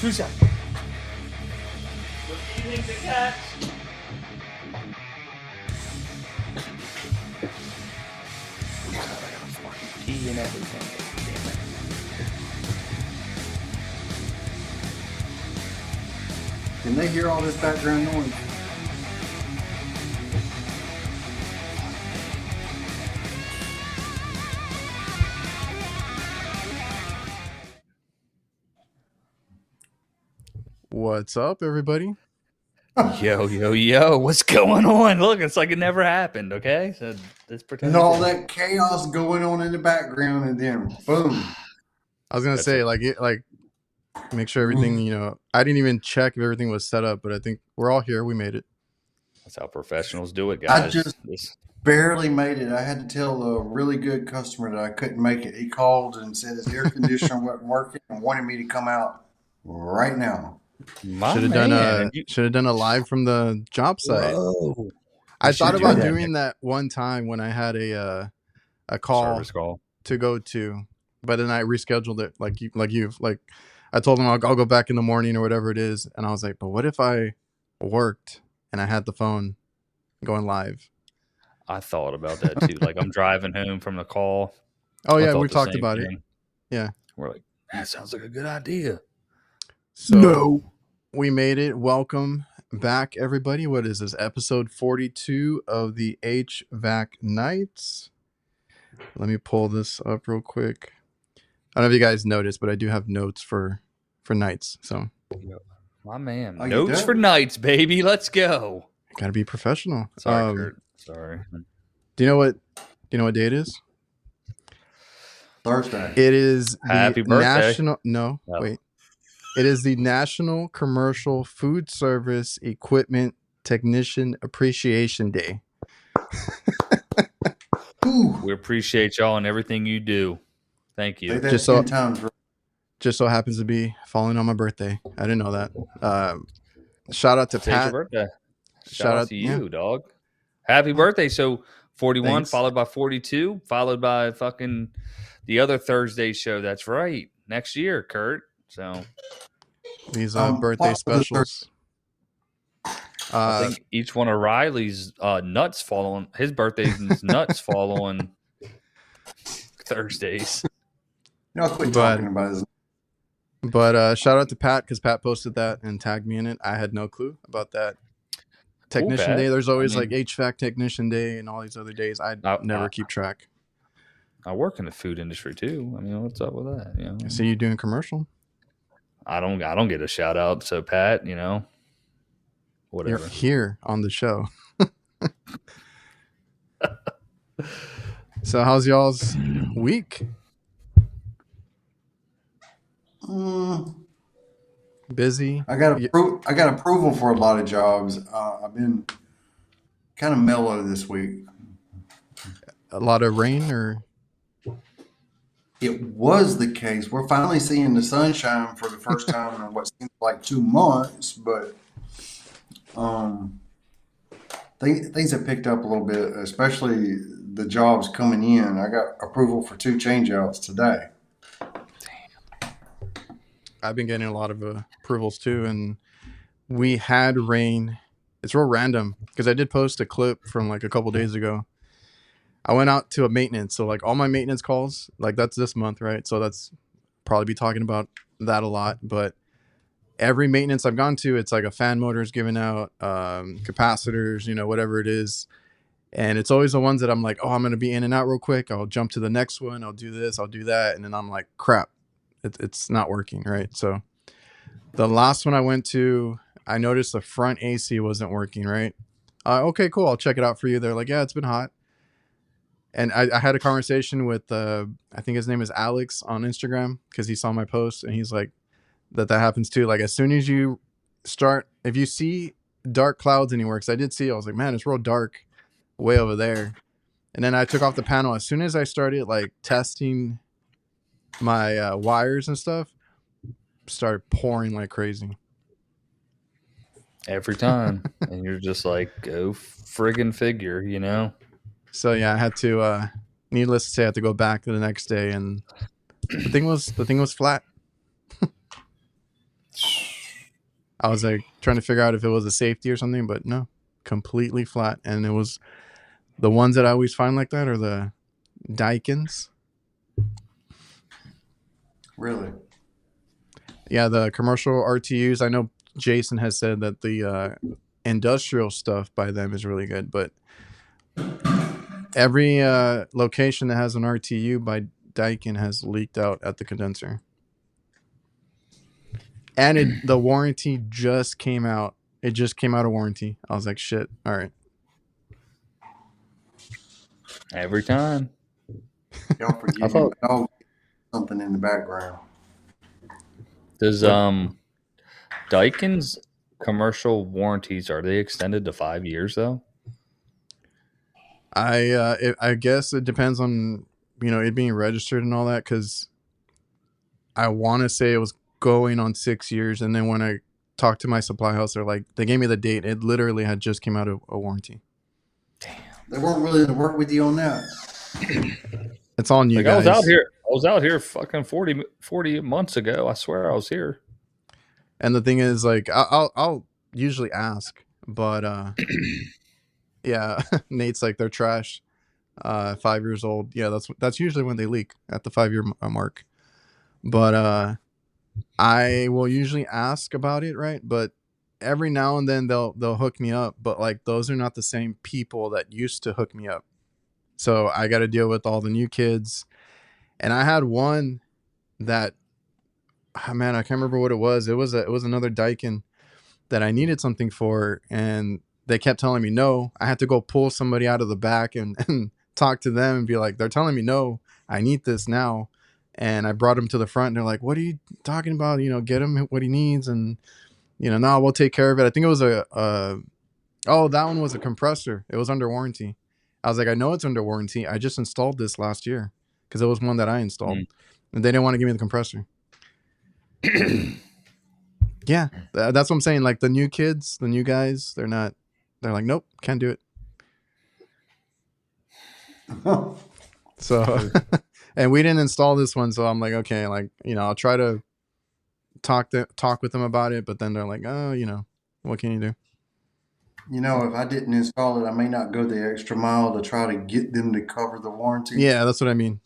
2 seconds. What do you think the catch? Key and everything. Can they hear all this background noise? What's up, everybody? Yo, what's going on? Look, it's like it never happened, okay? So let's pretend. And all that chaos going on in the background, and then boom. I was gonna say, make sure everything, I didn't even check if everything was set up, but I think we're all here. We made it. That's how professionals do it, guys. I just barely made it. I had to tell a really good customer that I couldn't make it. He called and said his air conditioner wasn't working and wanted me to come out right now. Should have done a live from the job site. Whoa. I thought about doing that one time when I had a Service call to go to, but then I rescheduled it. Like I told them I'll go back in the morning or whatever it is, and I was like, but what if I worked and I had the phone going live? I thought about that too. Like I'm driving home from the call. Oh yeah, we talked about it. Yeah, we're like, that sounds like a good idea. So we made it. Welcome back, everybody. What is this? Episode 42 of the HVAC KNIGHTS. Let me pull this up real quick. I don't know if you guys noticed, but I do have notes for nights. So, my man, notes for nights, baby. Let's go. Gotta be professional. Sorry, Kurt. Sorry. Do you know what day it is? Thursday. It is Happy birthday. Wait. It is the National Commercial Food Service Equipment Technician Appreciation Day. We appreciate y'all and everything you do. Thank you. Just so happens to be falling on my birthday. I didn't know that. Shout out to Pat. Your birthday. Shout out to you, dog. Happy birthday. So 41 Thanks. Followed by 42, followed by fucking the other Thursday show. That's right. Next year, Kurt. So these birthday specials. I think each one of Riley's nuts fall on his birthday's nuts fall on Thursdays. Quit talking about his. But shout out to Pat because Pat posted that and tagged me in it. I had no clue about that technician day. There's always like HVAC technician day and all these other days. I never keep track. I work in the food industry too. I mean, what's up with that? I see you doing commercial. I don't get a shout out. So Pat, whatever. You're here on the show. So how's y'all's week? Busy. I got approval for a lot of jobs. I've been kind of mellow this week. A lot of rain, or it was the case. We're finally seeing the sunshine for the first time in what seems like 2 months, but things have picked up a little bit, especially the jobs coming in. I got approval for 2 changeouts today. I've been getting a lot of approvals too, and we had rain. It's real random because I did post a clip from like a couple days ago. I went out to a maintenance, so like all my maintenance calls, like that's this month, right? So that's probably be talking about that a lot. But every maintenance I've gone to, it's like a fan motor is giving out, capacitors, whatever it is. And it's always the ones that I'm like, oh, I'm going to be in and out real quick. I'll jump to the next one. I'll do this. I'll do that. And then I'm like, crap, it's not working, right? So the last one I went to, I noticed the front AC wasn't working, right? Okay, cool. I'll check it out for you. They're like, yeah, it's been hot. And I had a conversation with, I think his name is Alex on Instagram because he saw my post and he's like, that happens too. Like as soon as you start, if you see dark clouds anywhere, because I did see it, I was like, man, it's real dark way over there. And then I took off the panel. As soon as I started like testing my wires and stuff, started pouring like crazy. Every time. And you're just like, go friggin' figure, So yeah, I had to, needless to say, I had to go back the next day, and the thing was flat. I was like trying to figure out if it was a safety or something, but no, completely flat. And it was the ones that I always find like that are the Daikin's. Really? Yeah, the commercial RTUs. I know Jason has said that the industrial stuff by them is really good, but every location that has an RTU by Daikin has leaked out at the condenser. And the warranty just came out. It just came out of warranty. I was like, shit. All right. Every time. Y'all forget me. Oh, something in the background. Does Daikin's commercial warranties, are they extended to 5 years though? I guess it depends on, you know, it being registered and all that, because I want to say it was going on 6 years, and then when I talked to my supply house, they gave me the date. It literally had just came out of a warranty. Damn, they weren't willing to work with you on that. It's on you guys. I was out here fucking 40 months ago. I swear I was here. And the thing is, like, I'll usually ask, but yeah, Nate's like, they're trash. 5 years old. Yeah, that's usually when they leak, at the 5 year mark. But I will usually ask about it, right? But every now and then they'll hook me up, but like those are not the same people that used to hook me up. So I got to deal with all the new kids. And I had one that, man, I can't remember what it was. It was another Daikin that I needed something for, and they kept telling me no. I had to go pull somebody out of the back and talk to them and be like, they're telling me no, I need this now. And I brought him to the front, and they're like, what are you talking about? You know, get him what he needs. And, you know, no, we'll take care of it. I think it was that one was a compressor. It was under warranty. I was like, I know it's under warranty. I just installed this last year because it was one that I installed. And they didn't want to give me the compressor. Yeah, that's what I'm saying. Like the new kids, the new guys, they're like, nope, can't do it. So, and we didn't install this one. So I'm like, okay, like, you know, I'll try to talk with them about it. But then they're like, oh, you know, what can you do? You know, if I didn't install it, I may not go the extra mile to try to get them to cover the warranty. Yeah, that's what I mean.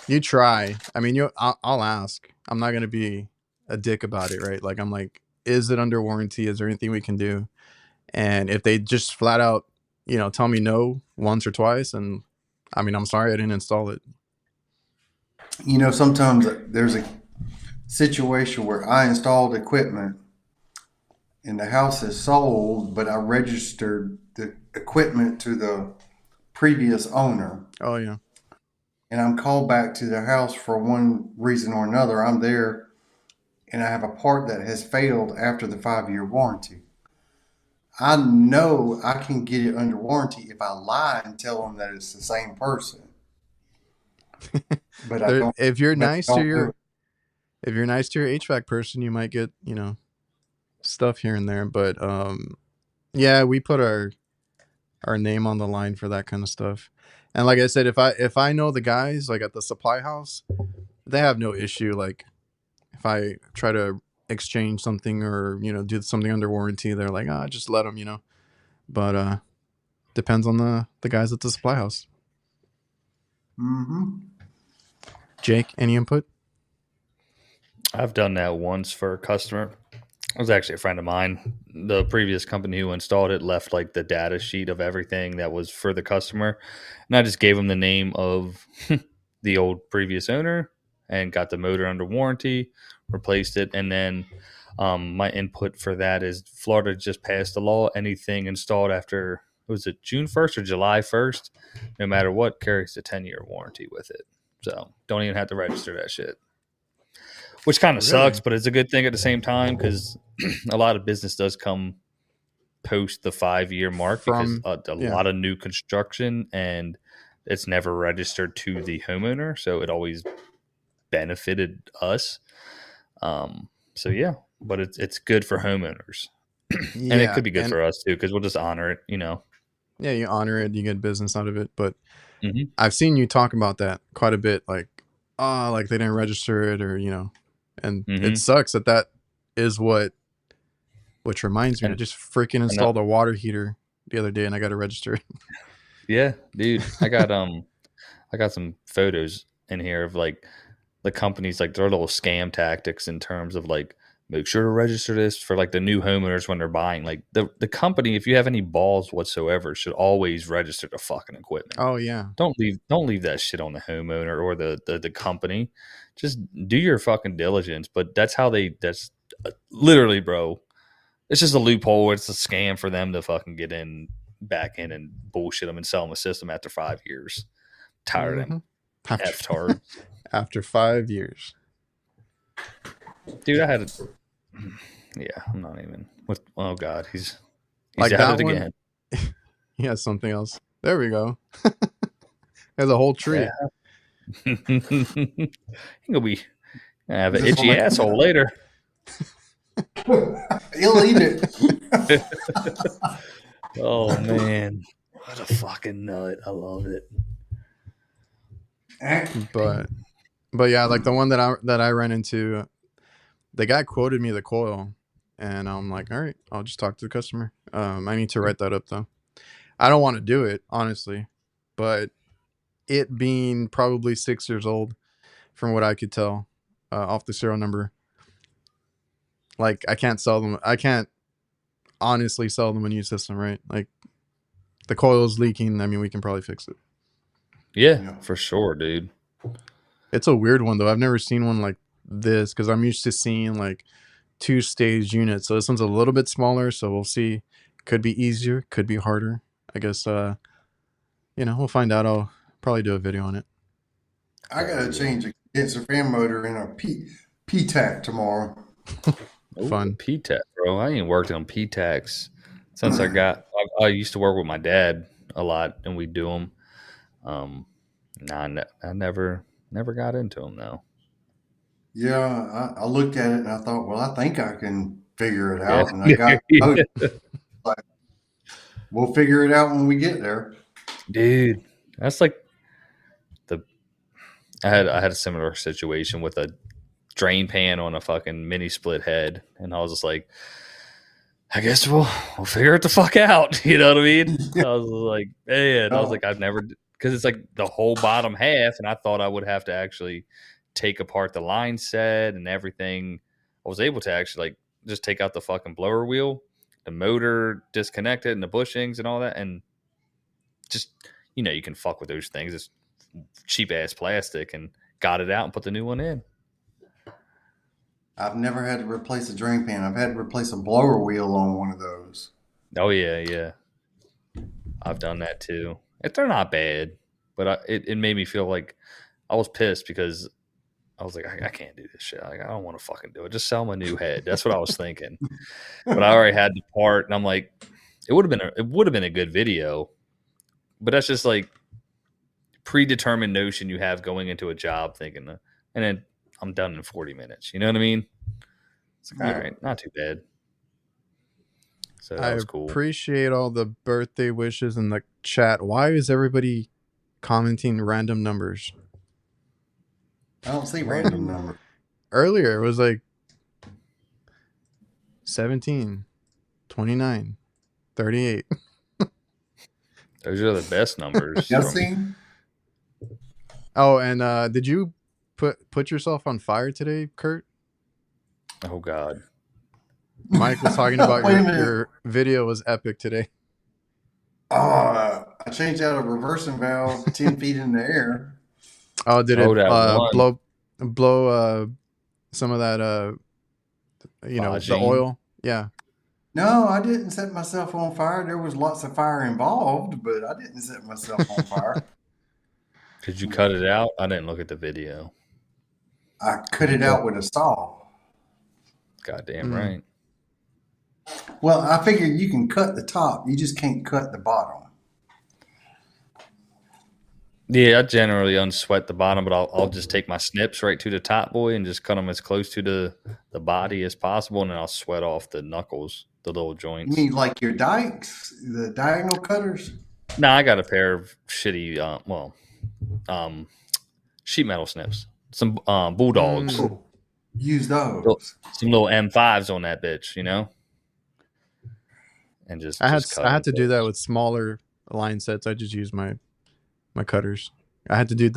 You try. I mean, I'll ask. I'm not going to be a dick about it, right? Like, I'm like, is it under warranty? Is there anything we can do? And if they just flat out, you know, tell me no once or twice, and I mean, I'm sorry I didn't install it. You know, sometimes there's a situation where I installed equipment and the house is sold, but I registered the equipment to the previous owner. Oh, yeah. And I'm called back to the house for one reason or another. I'm there and I have a part that has failed after the 5 year warranty. I know I can get it under warranty if I lie and tell them that it's the same person. But I don't. If you're nice to your HVAC person, you might get, you know, stuff here and there. But yeah, we put our name on the line for that kind of stuff. And like I said, if I know the guys like at the supply house, they have no issue. Like if I try to exchange something or, you know, do something under warranty, they're like, just let them, you know. But depends on the guys at the supply house. Mm-hmm. Jake, any input? I've done that once for a customer. It was actually a friend of mine. The previous company who installed it left like the data sheet of everything that was for the customer. And I just gave him the name of the old previous owner and got the motor under warranty, replaced it. And then my input for that is Florida just passed a law. Anything installed after, was it June 1st or July 1st? No matter what, carries a 10-year warranty with it. So don't even have to register that shit. Which kind of sucks, but it's a good thing at the same time because a lot of business does come post the 5 year mark because a lot of new construction and it's never registered to the homeowner. So it always benefited us. So yeah, but it's good for homeowners. And it could be good for us too because we'll just honor it, you know. Yeah, you honor it, you get business out of it. But I've seen you talk about that quite a bit, like, like they didn't register it or, you know. And it sucks that is which reminds me, I just freaking installed a water heater the other day, and I got to register. Yeah, dude, I got some photos in here of like the companies, like their little scam tactics in terms of like, make sure to register this for like the new homeowners when they're buying. Like the company, if you have any balls whatsoever, should always register the fucking equipment. Oh yeah. Don't leave that shit on the homeowner or the company. Just do your fucking diligence. But that's literally, bro. It's just a loophole. It's a scam for them to fucking get back in and bullshit them and sell them a system after 5 years. Tired of them. F-tard. After 5 years. Dude, I had it. Yeah, I'm not even. Oh God, he's like at it again. He has something else. There we go. There's a whole tree. Yeah. He'll be have an itchy asshole later. He'll eat it. Oh man, what a fucking nut! I love it. But yeah, like the one that I ran into, the guy quoted me the coil, and I'm like, all right, I'll just talk to the customer. I need to write that up though. I don't want to do it honestly, but it being probably 6 years old, from what I could tell off the serial number, like I can't sell them. I can't honestly sell them a new system, right? Like the coil is leaking. I mean, we can probably fix it. Yeah, for sure, dude. It's a weird one though. I've never seen one like this because I'm used to seeing like 2-stage units. So this one's a little bit smaller. So we'll see. Could be easier. Could be harder. I guess. We'll find out. I'll probably do a video on it. I gotta change a condenser fan motor in a P-TAC tomorrow. Fun. P-TAC, bro. I ain't worked on P-TACs since I used to work with my dad a lot, and we do them. I never got into them though. Yeah, I looked at it and I thought, well, I think I can figure it out, and I got like, we'll figure it out when we get there, dude. That's like I had a similar situation with a drain pan on a fucking mini split head, and I was just like, I guess we'll figure it the fuck out. You know what I mean? I was like, man, I was like, I've never, because it's like the whole bottom half, and I thought I would have to actually take apart the line set and everything. I was able to actually like just take out the fucking blower wheel, the motor disconnected, and the bushings and all that, and just you can fuck with those things. It's cheap ass plastic, and got it out and put the new one in. I've never had to replace a drain pan. I've had to replace a blower wheel on one of those. Oh yeah. I've done that too. They're not bad, but it made me feel like I was pissed because I was like, I can't do this shit. Like, I don't want to fucking do it. Just sell my new head. That's what I was thinking. But I already had the part, and I'm like, it would have been a good video, but that's just like predetermined notion you have going into a job, thinking, and then I'm done in 40 minutes. You know what I mean? It's like, all right, not too bad. So that was cool. I appreciate all the birthday wishes in the chat. Why is everybody commenting random numbers? I don't see random numbers. Earlier, it was like 17, 29, 38. Those are the best numbers. Oh, and did you put yourself on fire today, Kurt? Oh God. Mike was talking about your video was epic today. I changed out a reversing valve 10 feet in the air. Oh, did it blow some of that the oil? Yeah. No, I didn't set myself on fire. There was lots of fire involved, but I didn't set myself on fire. Did you cut it out? I didn't look at the video. I cut it out with a saw. Goddamn right. Well, I figure you can cut the top. You just can't cut the bottom. Yeah, I generally unsweat the bottom, but I'll just take my snips right to the top, boy, and just cut them as close to the body as possible, and then I'll sweat off the knuckles, the little joints. You mean like your dikes, the diagonal cutters? No, I got a pair of shitty, sheet metal snips. Some bulldogs. use those. Some little M5s on that bitch, and just I cut had to them. do that with smaller line sets. I just use my cutters. I had to do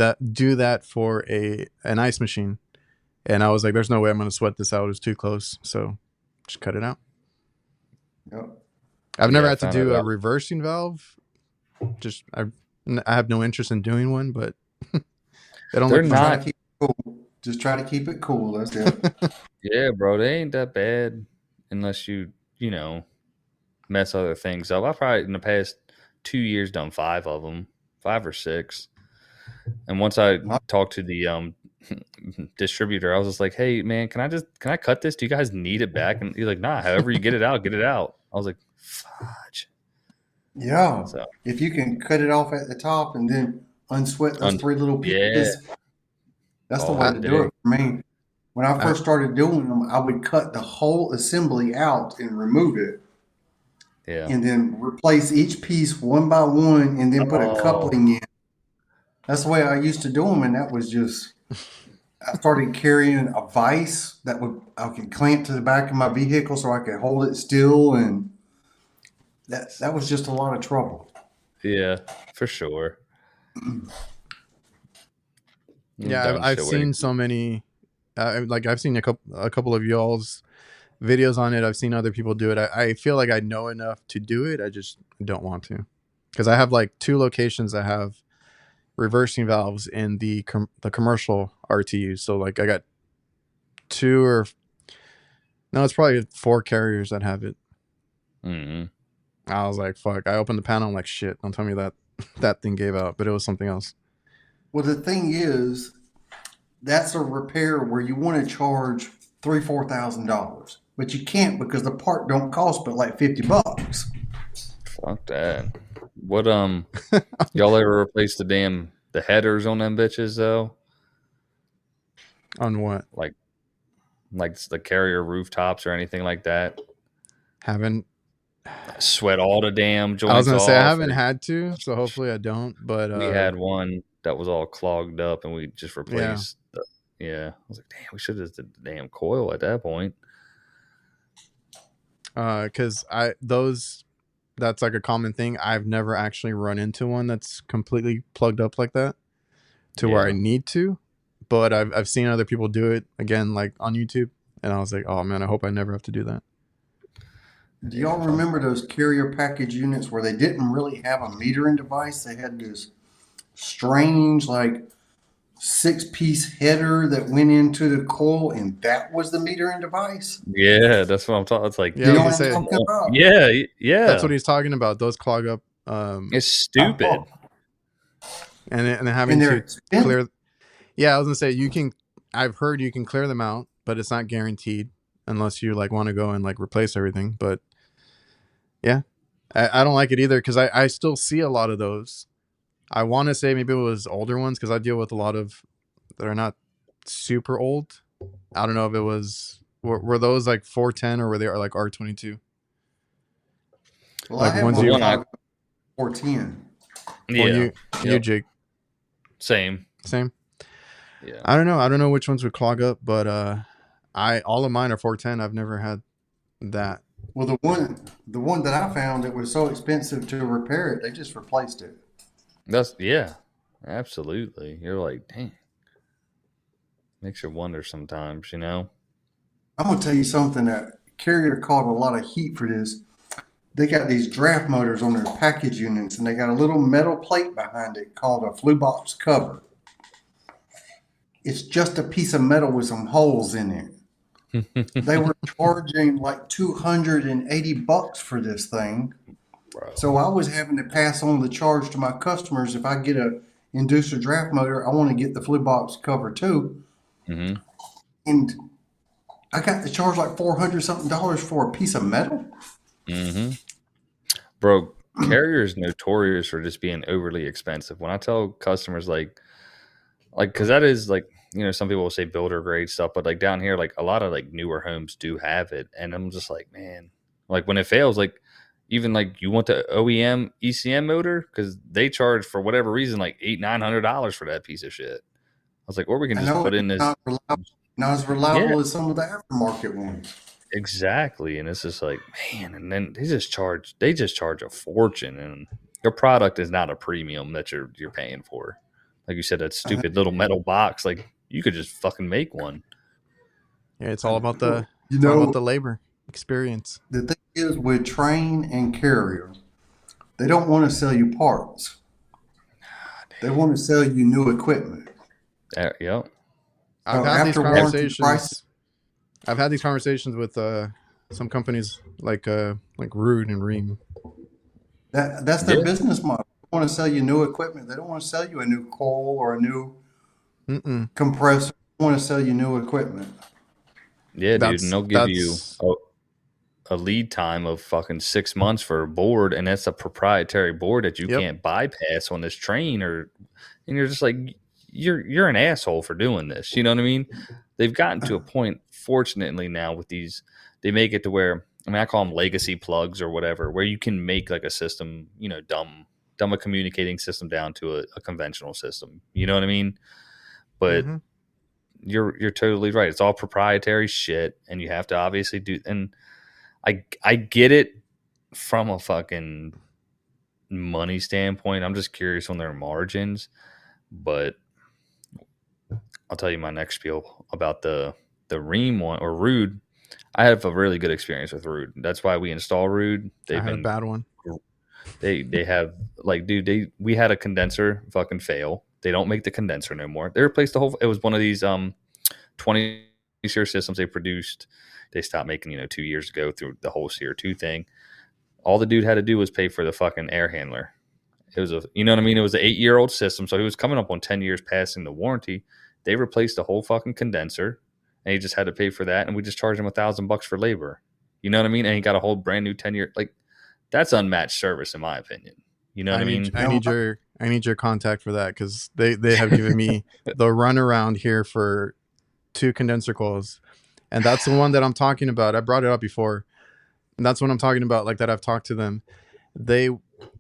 that for an ice machine, and I was like, "There's no way I'm going to sweat this out. It was too close." So just cut it out. Yep. I've never had to do a reversing valve. I have no interest in doing one, but they're not. Just try to keep it cool. That's it. Yeah, bro, they ain't that bad unless you mess other things up. I've probably in the past 2 years done 5 of them, 5 or 6. And once I talked to the distributor, I was just like, "Hey, man, can I cut this? Do you guys need it back?" And he's like, "Nah, however you get it out, get it out." I was like, "Fudge." Yeah. So, if you can cut it off at the top and then unsweat those 3 little pieces, that's the way to do it for me. When I first started doing them, I would cut the whole assembly out and remove it. Yeah. And then replace each piece one by one and then put a coupling in. That's the way I used to do them, and that was just... I started carrying a vise that I could clamp to the back of my vehicle so I could hold it still, and that was just a lot of trouble. Yeah, for sure. Yeah, I've seen so many. I've seen a couple of y'all's videos on it. I've seen other people do it. I feel like I know enough to do it. I just don't want to, because I have like 2 locations that have reversing valves in the commercial RTUs. So like I got 2 it's probably 4 carriers that have it. Mm-hmm. I was like, fuck. I opened the panel. I'm like, shit. Don't tell me that thing gave out, but it was something else. Well, the thing is, that's a repair where you want to charge $3,000-$4,000, but you can't because the part don't cost but like $50. Fuck that. What y'all ever replace the headers on them bitches though? On what? Like the carrier rooftops or anything like that? Haven't. Sweat all the damn joints. I was gonna say I haven't had to, so hopefully I don't. But we had one that was all clogged up, and we just replaced. I was like, damn, we should have did the damn coil at that point. Because that's like a common thing. I've never actually run into one that's completely plugged up like that to where I need to, but I've seen other people do it again, like on YouTube, and I was like, oh man, I hope I never have to do that. Do y'all remember those carrier package units where they didn't really have a metering device? They had this strange, like 6-piece header that went into the coil, and that was the metering device? Yeah, that's what I'm talking. It's like, yeah, that's what he's talking about. Those clog up. It's stupid. And having to clear. Yeah, I was gonna say I've heard you can clear them out, but it's not guaranteed unless you like want to go and like replace everything. But yeah, I don't like it either because I still see a lot of those. I want to say maybe it was older ones because I deal with a lot of that are not super old. I don't know if it was were those like 410 or were they like R22? Well, like I have 410. Yeah, you Jake. Same. Yeah. I don't know which ones would clog up, but all of mine are 410. I've never had that. Well, the one that I found, it was so expensive to repair it, they just replaced it. Absolutely. You're like, dang. Makes you wonder sometimes, I'm gonna tell you something that Carrier caught a lot of heat for this. They got these draft motors on their package units, and they got a little metal plate behind it called a flue box cover. It's just a piece of metal with some holes in it. They were charging like $280 for this thing. Bro. So I was having to pass on the charge to my customers. If I get a inducer draft motor, I want to get the flue box cover too. Mm-hmm. And I got to charge like $400-something for a piece of metal. Mm-hmm. Bro, Carrier is notorious for just being overly expensive. When I tell customers like, because that is like, some people will say builder grade stuff, but like down here, like a lot of like newer homes do have it. And I'm just like, man, like when it fails, like even like you want the OEM ECM motor, because they charge for whatever reason like $800-900 for that piece of shit. I was like, or we can just put in this. not as reliable as some of the aftermarket ones. Exactly. And it's just like, man, and then they just charge a fortune, and your product is not a premium that you're paying for. Like you said, that stupid little metal box, like you could just fucking make one. Yeah, it's all about the labor experience. The thing is with Train and Carrier, they don't want to sell you parts. They want to sell you new equipment. Yep. I've had these conversations with some companies like Rude and Ream. That's their business model. They want to sell you new equipment. They don't want to sell you a new coil or a new compressor. They want to sell you new equipment. Yeah, dude, and they'll give you a lead time of fucking 6 months for a board, and that's a proprietary board that you can't bypass on this train, and you're just like, you're an asshole for doing this. You know what I mean? They've gotten to a point, fortunately now with these, they make it to where, I mean, I call them legacy plugs or whatever, where you can make like a system, you know, dumb a communicating system down to a conventional system. You know what I mean? But you're totally right. It's all proprietary shit, and you have to obviously do. And I get it from a fucking money standpoint. I'm just curious on their margins, but I'll tell you my next spiel about the Ream one or Rude. I have a really good experience with Rude. That's why we install Rude. I had a bad one. They have like, dude, we had a condenser fucking fail. They don't make the condenser no more. They replaced the whole. It was one of these 20-SEER systems they produced. They stopped making 2 years ago through the whole SEER 2 thing. All the dude had to do was pay for the fucking air handler. It was you know what I mean? It was an 8-year-old system, so he was coming up on 10 years passing the warranty. They replaced the whole fucking condenser, and he just had to pay for that, and we just charged him $1,000 for labor. You know what I mean? And he got a whole brand new 10-year. Like, that's unmatched service in my opinion. You know what I mean? I need your contact for that, because they have given me the runaround here for 2 condenser coils, and that's the one that I'm talking about. I brought it up before, and that's what I'm talking about. Like that, I've talked to them. They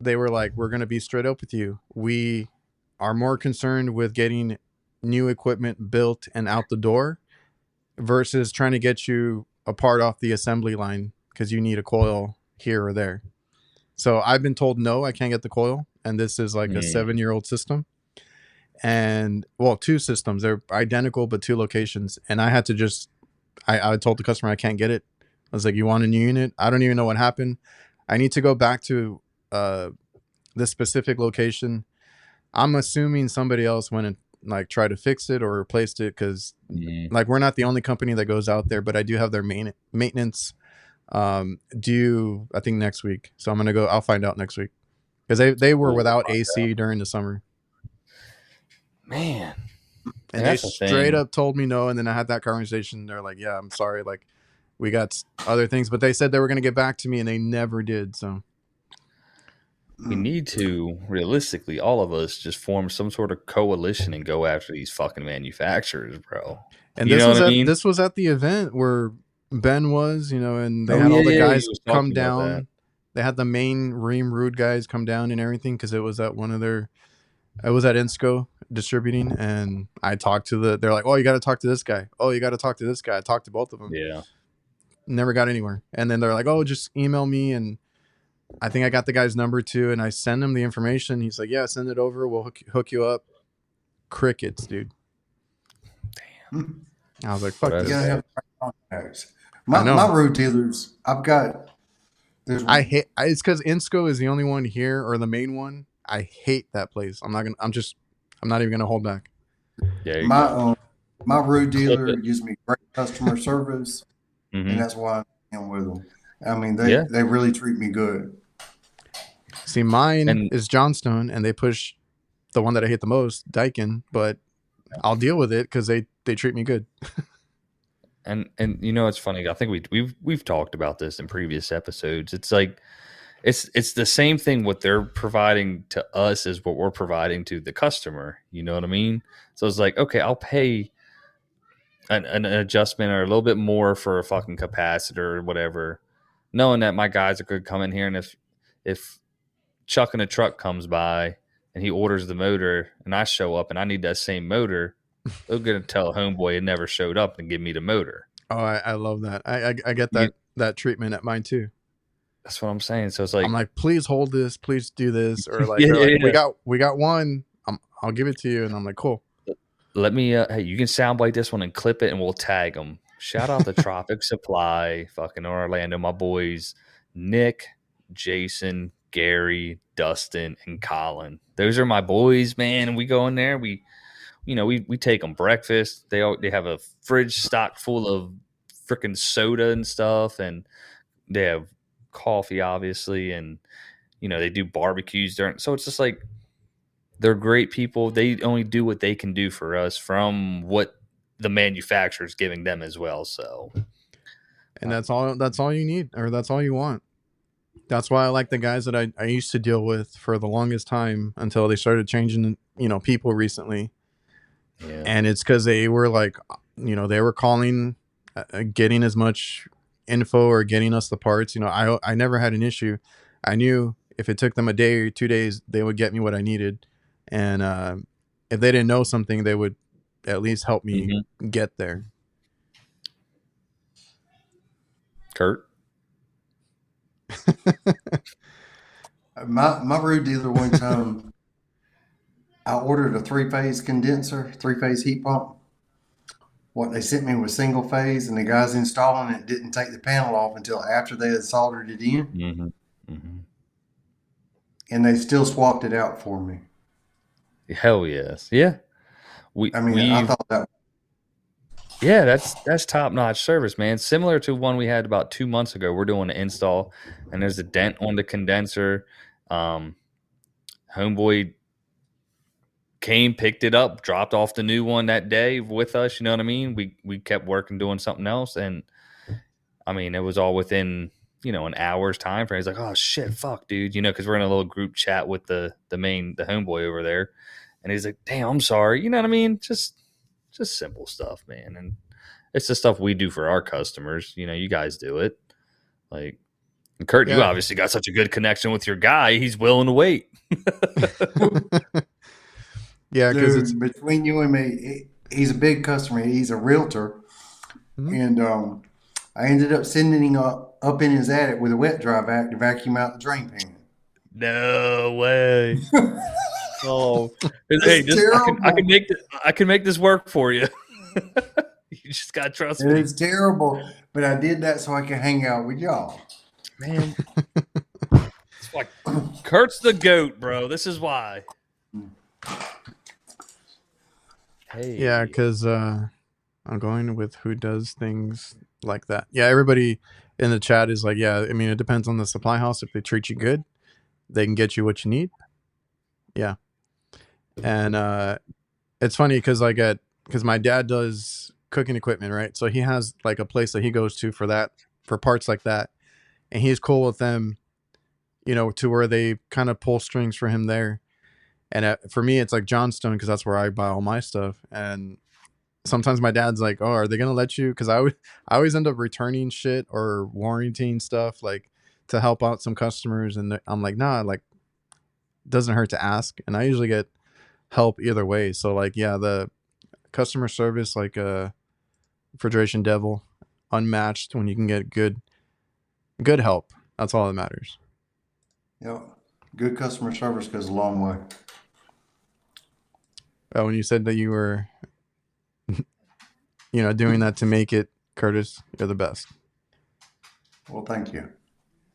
were like, we're gonna be straight up with you. We are more concerned with getting new equipment built and out the door versus trying to get you a part off the assembly line because you need a coil here or there. So I've been told no, I can't get the coil, and this is like a 7-year-old system. And well, 2 systems, they're identical but 2 locations, and I had to just I told the customer I can't get it. I was like, you want a new unit? I don't even know what happened. I need to go back to this specific location. I'm assuming somebody else went and like tried to fix it or replaced it, because like we're not the only company that goes out there, but I do have their maintenance due I think next week. So I'm gonna go. I'll find out next week, because they were without AC during the summer. Man, and they straight up told me no. And then I had that conversation. They're like, yeah, I'm sorry. Like, we got other things, but they said they were going to get back to me, and they never did. So we need to, realistically, all of us just form some sort of coalition and go after these fucking manufacturers, bro. And this was at the event where Ben was, and they had all the guys come down. They had the main Ream Rude guys come down and everything, because it was at I was at Insco distributing, and I talked to they're like, oh, you got to talk to this guy. Oh, you got to talk to this guy. I talked to both of them. Yeah. Never got anywhere. And then they're like, oh, just email me. And I think I got the guy's number too. And I send him the information. He's like, yeah, send it over. We'll hook you up. Crickets, dude. Damn. I was like, fuck this. You gotta have contacts. My road dealers, it's because Insco is the only one here, or the main one. I hate that place. I'm not even gonna hold back. Yeah, my road dealer gives me great customer service, and that's why I'm with them. I mean, they really treat me good. See, mine is Johnstone, and they push the one that I hate the most, Daikin, but I'll deal with it because they treat me good. And it's funny. I think we've talked about this in previous episodes. It's like it's the same thing. What they're providing to us is what we're providing to the customer. You know what I mean? So it's like, okay, I'll pay an adjustment or a little bit more for a fucking capacitor or whatever, knowing that my guys are good come in here, and if Chuck in a truck comes by and he orders the motor and I show up and I need that same motor, They're gonna tell homeboy it never showed up and give me the motor. Oh, I love that. I get that treatment at mine too. That's what I'm saying. So it's like I'm like, please hold this, please do this, or like, we got one. I'll give it to you, and I'm like, cool. Let me. Hey, you can soundbite this one and clip it, and we'll tag them. Shout out to Tropic Supply, fucking Orlando, my boys, Nick, Jason, Gary, Dustin, and Koolin. Those are my boys, man. And we go in there. We take them breakfast. They have a fridge stocked full of freaking soda and stuff, and they have coffee, obviously, and they do barbecues during. So it's just like they're great people. They only do what they can do for us from what the manufacturer is giving them as well. So, and that's all you need, or that's all you want. That's why I like the guys that I used to deal with for the longest time until they started changing, people recently. Yeah. And it's because they were like, they were calling, getting as much info or getting us the parts. I never had an issue. I knew if it took them a day or 2 days, they would get me what I needed. And if they didn't know something, they would at least help me get there. Kurt? my road dealer one time, I ordered a 3-phase condenser, 3-phase heat pump. What they sent me was single phase, and the guys installing it didn't take the panel off until after they had soldered it in. Mm-hmm. Mm-hmm. And they still swapped it out for me. Hell yes. Yeah. I thought that. Yeah, that's top-notch service, man. Similar to one we had about 2 months ago. We're doing an install, and there's a dent on the condenser. Homeboy came, picked it up, dropped off the new one that day with us. You know what I mean? We kept working, doing something else, and I mean, it was all within an hour's time frame. He's like, "Oh shit, fuck, dude," because we're in a little group chat with the homeboy over there, and he's like, "Damn, I'm sorry." You know what I mean? Just simple stuff, man. And it's the stuff we do for our customers. You guys do it. Like, Kurt, you obviously got such a good connection with your guy. He's willing to wait. Yeah, because between you and me, he's a big customer. He's a realtor. And I ended up sending him up in his attic with a wet dry vac to vacuum out the drain pan. No way. Oh, hey, I can make this work for you. You just gotta trust me. It's terrible, but I did that so I could hang out with y'all. Man, it's like Kurt's the goat, bro. This is why. Hey, yeah, because I'm going with who does things like that. Yeah, everybody in the chat is like, yeah. I mean, it depends on the supply house. If they treat you good, they can get you what you need. Yeah. And it's funny because my dad does cooking equipment, right? So he has like a place that he goes to for parts like that, and he's cool with them, to where they kind of pull strings for him there. And for me, it's like Johnstone because that's where I buy all my stuff. And sometimes my dad's like, "Oh, are they gonna let you?" Because I always end up returning shit or warranting stuff like to help out some customers, and I'm like, "Nah, like doesn't hurt to ask." And I usually get help either way. So like, yeah, the customer service, like Refrigeration Devil, unmatched when you can get good help. That's all that matters. Yeah, good customer service goes a long way. When you said that you were, doing that to make it, Curtis, you're the best. Well, thank you.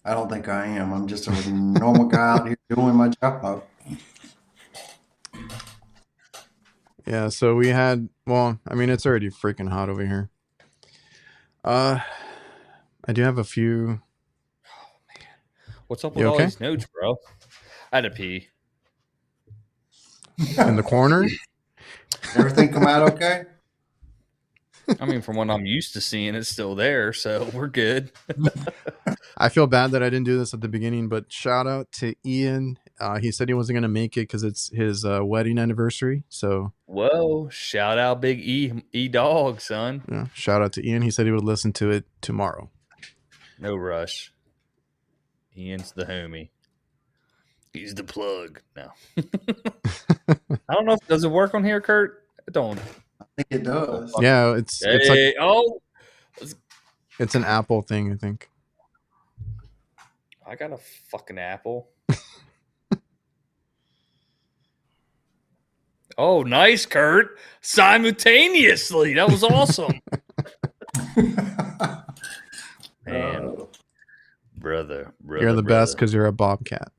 I don't think I am. I'm just a normal guy out here doing my job. Yeah, so we had, it's already freaking hot over here. I do have a few. Oh, man. What's up with all these notes, bro? I had to pee. In the corner? Everything come out okay? I mean, from what I'm used to seeing, it's still there, so we're good. I feel bad that I didn't do this at the beginning, but shout out to Ian. He said he wasn't going to make it because it's his wedding anniversary. So, whoa! Shout out, Big E Dog, son. Yeah, shout out to Ian. He said he would listen to it tomorrow. No rush. Ian's the homie. He's the plug. No, I don't know if does it work on here, Kurt. I think it does. Yeah, it's like it's an Apple thing, I think. I got a fucking Apple. Oh, nice, Kurt. Simultaneously. That was awesome. Man. Brother. You're the best because you're a bobcat.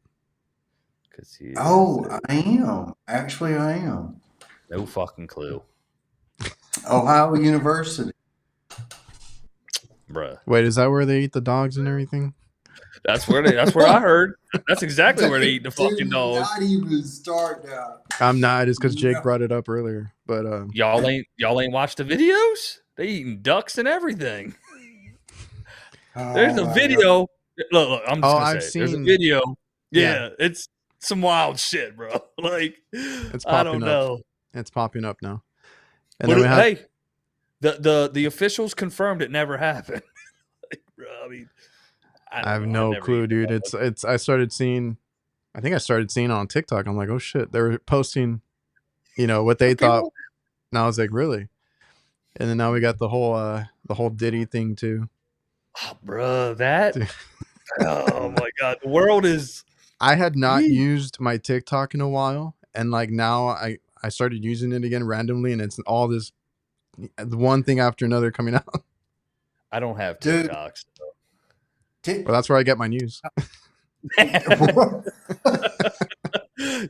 I am. Actually, I am. No fucking clue. Ohio University. Bruh. Wait, is that where they eat the dogs and everything? That's where I heard. That's exactly where they eat the fucking dogs. Not even start now. I'm not. It's because Jake brought it up earlier. But y'all ain't watched the videos? They eating ducks and everything. There's a video. Look, I'm just gonna say there's a video. Yeah, it's some wild shit, bro. Like, I don't know. It's popping up now. And but then the officials confirmed it never happened. Like, bro, I mean, I have no clue, dude. I started seeing on TikTok. I'm like, oh shit, they were posting, what they thought. And I was like, really? And then now we got the whole Diddy thing too. Oh, bro, that. Oh my god, the world is. I had not used my TikTok in a while, and like now I started using it again randomly, and it's all this one thing after another coming out. I don't have TikToks. Well, that's where I get my news.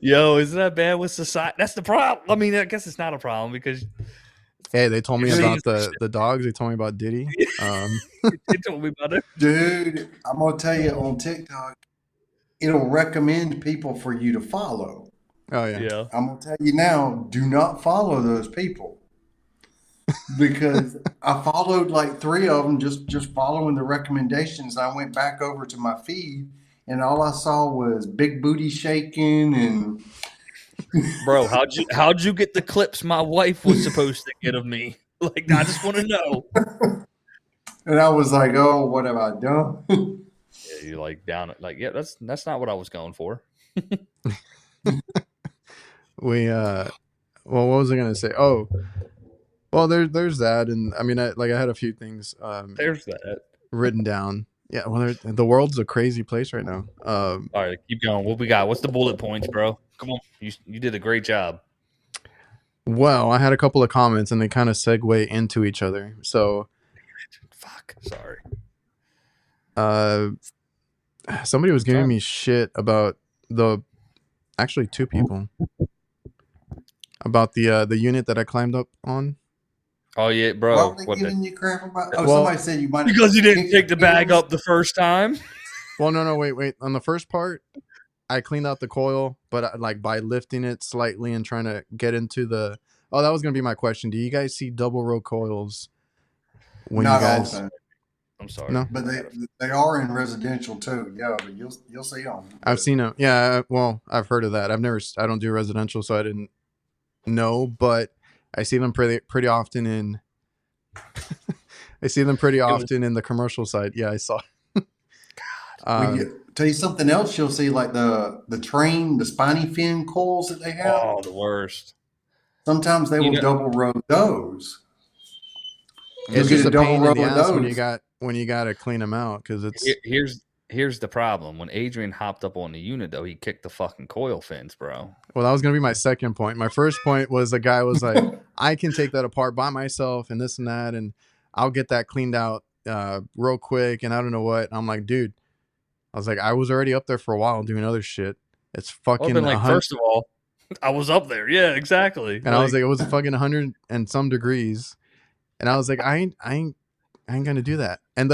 Yo, isn't that bad with society? That's the problem. I mean, I guess it's not a problem because. Hey, they told me about the dogs. They told me about Diddy. They told me about it. Dude, I'm going to tell you on TikTok, it'll recommend people for you to follow. Oh, yeah. I'm going to tell you now, do not follow those people. Because I followed like 3 of them just following the recommendations. I went back over to my feed, and all I saw was big booty shaking and... Bro, how'd you get the clips my wife was supposed to get of me? Like, I just want to know. And I was like, "Oh, what have I done?" Yeah, you're like down it. Like, yeah, that's not what I was going for. Well, what was I gonna say? Oh, well, there's that, and I mean, I had a few things. There's that written down. Yeah, well, the world's a crazy place right now. All right, keep going. What we got? What's the bullet points, bro? Come on, you did a great job. Well, I had a couple of comments, and they kind of segue into each other. So, sorry. Somebody was giving me shit about actually 2 people about the unit that I climbed up on. Oh yeah, bro. Why were they giving you crap about? Oh, well, somebody said you might because you didn't pick the bag up the first time. Well, no, wait. On the first part, I cleaned out the coil, but like by lifting it slightly and trying to get into the. Oh, that was gonna be my question. Do you guys see double row coils when Not you guys? often. I'm sorry, no, but they are in residential too. Yeah, but you'll see them. I've seen them. Yeah, well, I've heard of that. I don't do residential, so I didn't know, but I see them pretty often in. I see them pretty often in the commercial side. Yeah, I saw. Tell you something else, you'll see like the spiny fin coils that they have. Oh, the worst. Sometimes they will double row those. It's just a pain in the ass when you got to clean them out because it's. Here's the problem. When Adrian hopped up on the unit, though, he kicked the fucking coil fins, bro. Well, that was going to be my second point. My first point was the guy was like, I can take that apart by myself and this and that, and I'll get that cleaned out real quick, and I don't know what. I'm like, dude, I was like, I was already up there for a while doing other shit. It's fucking first of all, I was up there. Yeah, exactly. And I was like, it was fucking 100 and some degrees. And I was like, I ain't going to do that. And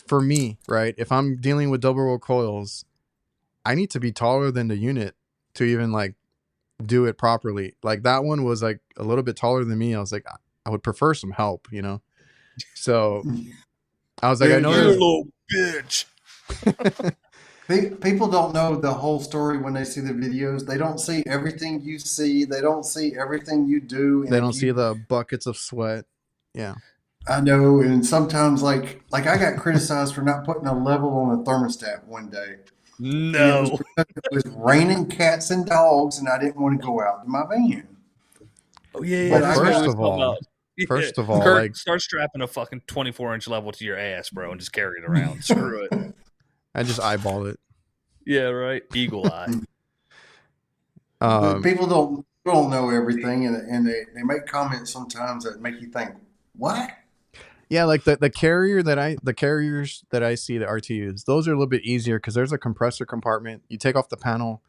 for me, right, if I'm dealing with double row coils, I need to be taller than the unit to even like do it properly. Like that one was like a little bit taller than me. I was like, I would prefer some help, So I was like, I know you're a little bitch. People don't know the whole story when they see the videos. They don't see everything you see. They don't see everything you do. They don't see the buckets of sweat. Yeah. I know, and sometimes like I got criticized for not putting a level on a thermostat one day. No, it was raining cats and dogs, and I didn't want to go out to my van. Oh yeah, Well, that's what we was talking about. first of all, Kurt, like, start strapping a fucking 24-inch level to your ass, bro, and just carry it around. Screw it. I just eyeball it. Yeah, right. Eagle eye. But people don't know everything, and they make comments sometimes that make you think, what? Yeah, like the carriers that I see, the RTUs, those are a little bit easier because there's a compressor compartment. You take off the panel,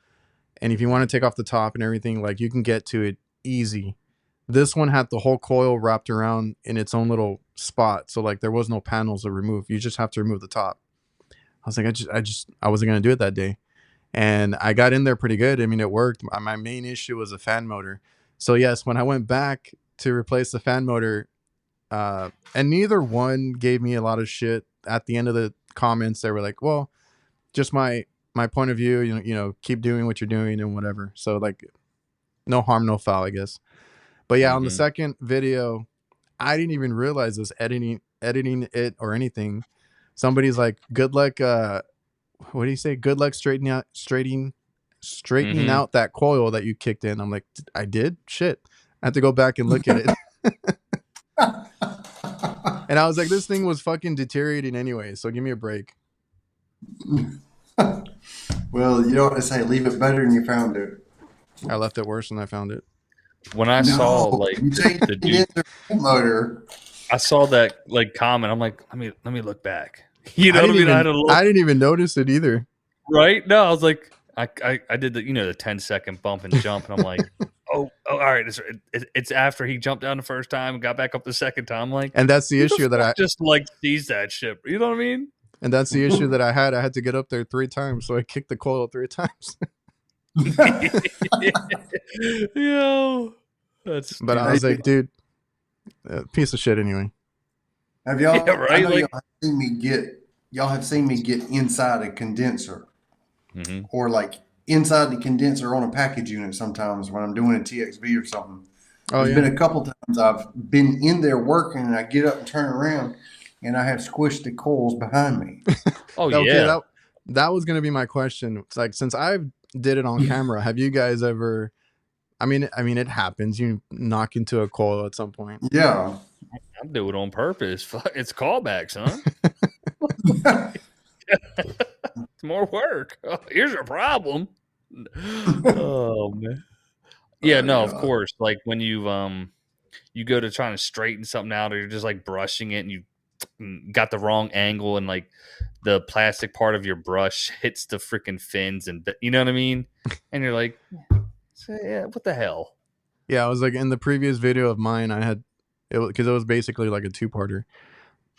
and if you want to take off the top and everything, like you can get to it easy. This one had the whole coil wrapped around in its own little spot, so like there was no panels to remove. You just have to remove the top. I was like, I wasn't gonna do it that day, and I got in there pretty good. I mean, it worked. My main issue was a fan motor. So yes, when I went back to replace the fan motor, and neither one gave me a lot of shit. At the end of the comments, they were like, "Well, just my point of view. You know, keep doing what you're doing and whatever." So like, no harm, no foul, I guess. But yeah, on the second video, I didn't even realize this editing it or anything. Somebody's like, "Good luck." What do you say? Good luck straightening out that coil that you kicked in. I'm like, I did? Shit. I have to go back and look at it. And I was like, this thing was fucking deteriorating anyway, so give me a break. Well, you know what they say, leave it better than you found it. I left it worse than I found it. When I saw like the dude, motor, I saw that like comment. I'm like, let me look back. You know what I mean? I didn't even notice it either. Right? No, I was like, I did the the 10-second bump and jump, and I'm like, oh, all right. It's after he jumped down the first time and got back up the second time. I'm like, and that's the issue that I just like sees that shit. You know what I mean? And that's the issue that I had. I had to get up there 3 times, so I kicked the coil 3 times. Yo, that's. But I was like, dude, piece of shit anyway. Have y'all? Yeah, right? Y'all have seen me get inside a condenser, or like inside the condenser on a package unit. Sometimes when I'm doing a TXV or something. There's been a couple times I've been in there working, and I get up and turn around, and I have squished the coils behind me. Okay, that was gonna be my question. It's like, since I did it on camera, have you guys ever? I mean, it happens. You knock into a coil at some point. Yeah, I do it on purpose. It's callbacks, huh? It's more work. Oh, here's your problem. Oh man. Yeah, no, of course. Like when you go to try to straighten something out, or you're just like brushing it, and you got the wrong angle, and like the plastic part of your brush hits the freaking fins, and you know what I mean? And you're like, yeah, what the hell? Yeah, I was like, in the previous video of mine, I had it because it was basically like a 2-parter.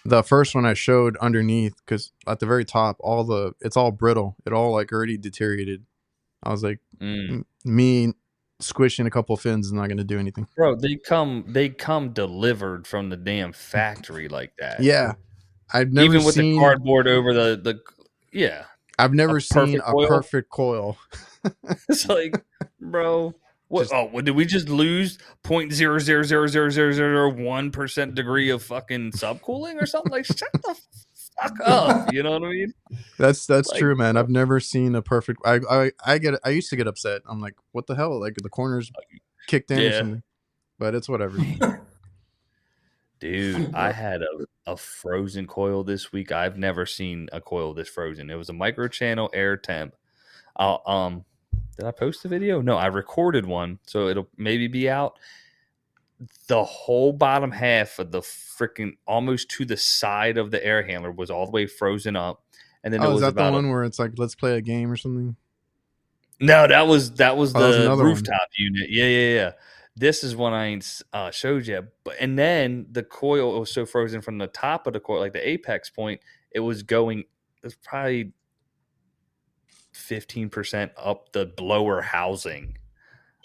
The first one I showed underneath, because at the very top, it's all brittle. It all like already deteriorated. I was like, me squishing a couple fins is not going to do anything. Bro, they come delivered from the damn factory like that. Yeah. I've never even with the cardboard over the yeah. I've never seen a perfect coil. It's like, bro, what? Did we just lose 0.0000001% degree of fucking subcooling or something? Like, shut the fuck up. You know what I mean? That's like, true, man. I've never seen a perfect. I used to get upset. I'm like, what the hell? Like the corners kicked in or something. But it's whatever. Dude, I had a frozen coil this week. I've never seen a coil this frozen. It was a microchannel air temp. Did I post the video? No, I recorded one, so it'll maybe be out. The whole bottom half of the freaking almost to the side of the air handler was all the way frozen up. And then is that the one where it's like, let's play a game or something? No, that was the rooftop unit. Yeah. This is one I ain't showed you. And then the coil was so frozen from the top of the coil, like the apex point, it was probably 15% up the blower housing.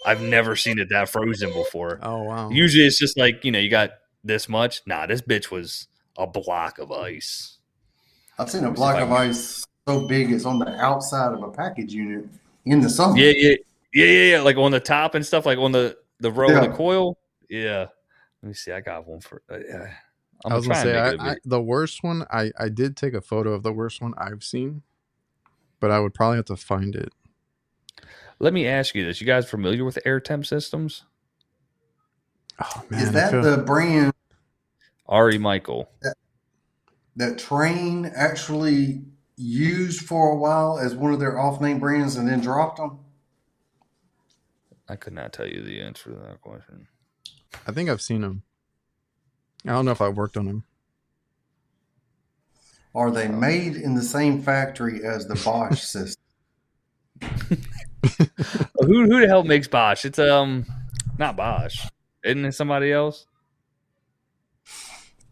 I've never seen it that frozen before. Oh, wow. Usually it's just like, you got this much. Nah, this bitch was a block of ice. I've seen a block of ice so big it's on the outside of a package unit in the summer. Yeah. Like on the top and stuff, like on the row of the coil. Yeah. Let me see. I got one for. I was gonna say the worst one. I did take a photo of the worst one I've seen, but I would probably have to find it. Let me ask you this: you guys familiar with air temp systems? Oh man, Is that the brand Ari Michael. that Train actually used for a while as one of their off-name brands and then dropped them? I could not tell you the answer to that question. I think I've seen them. I don't know if I worked on them. Are they made in the same factory as the Bosch system? Who the hell makes Bosch? It's not Bosch. Isn't it somebody else?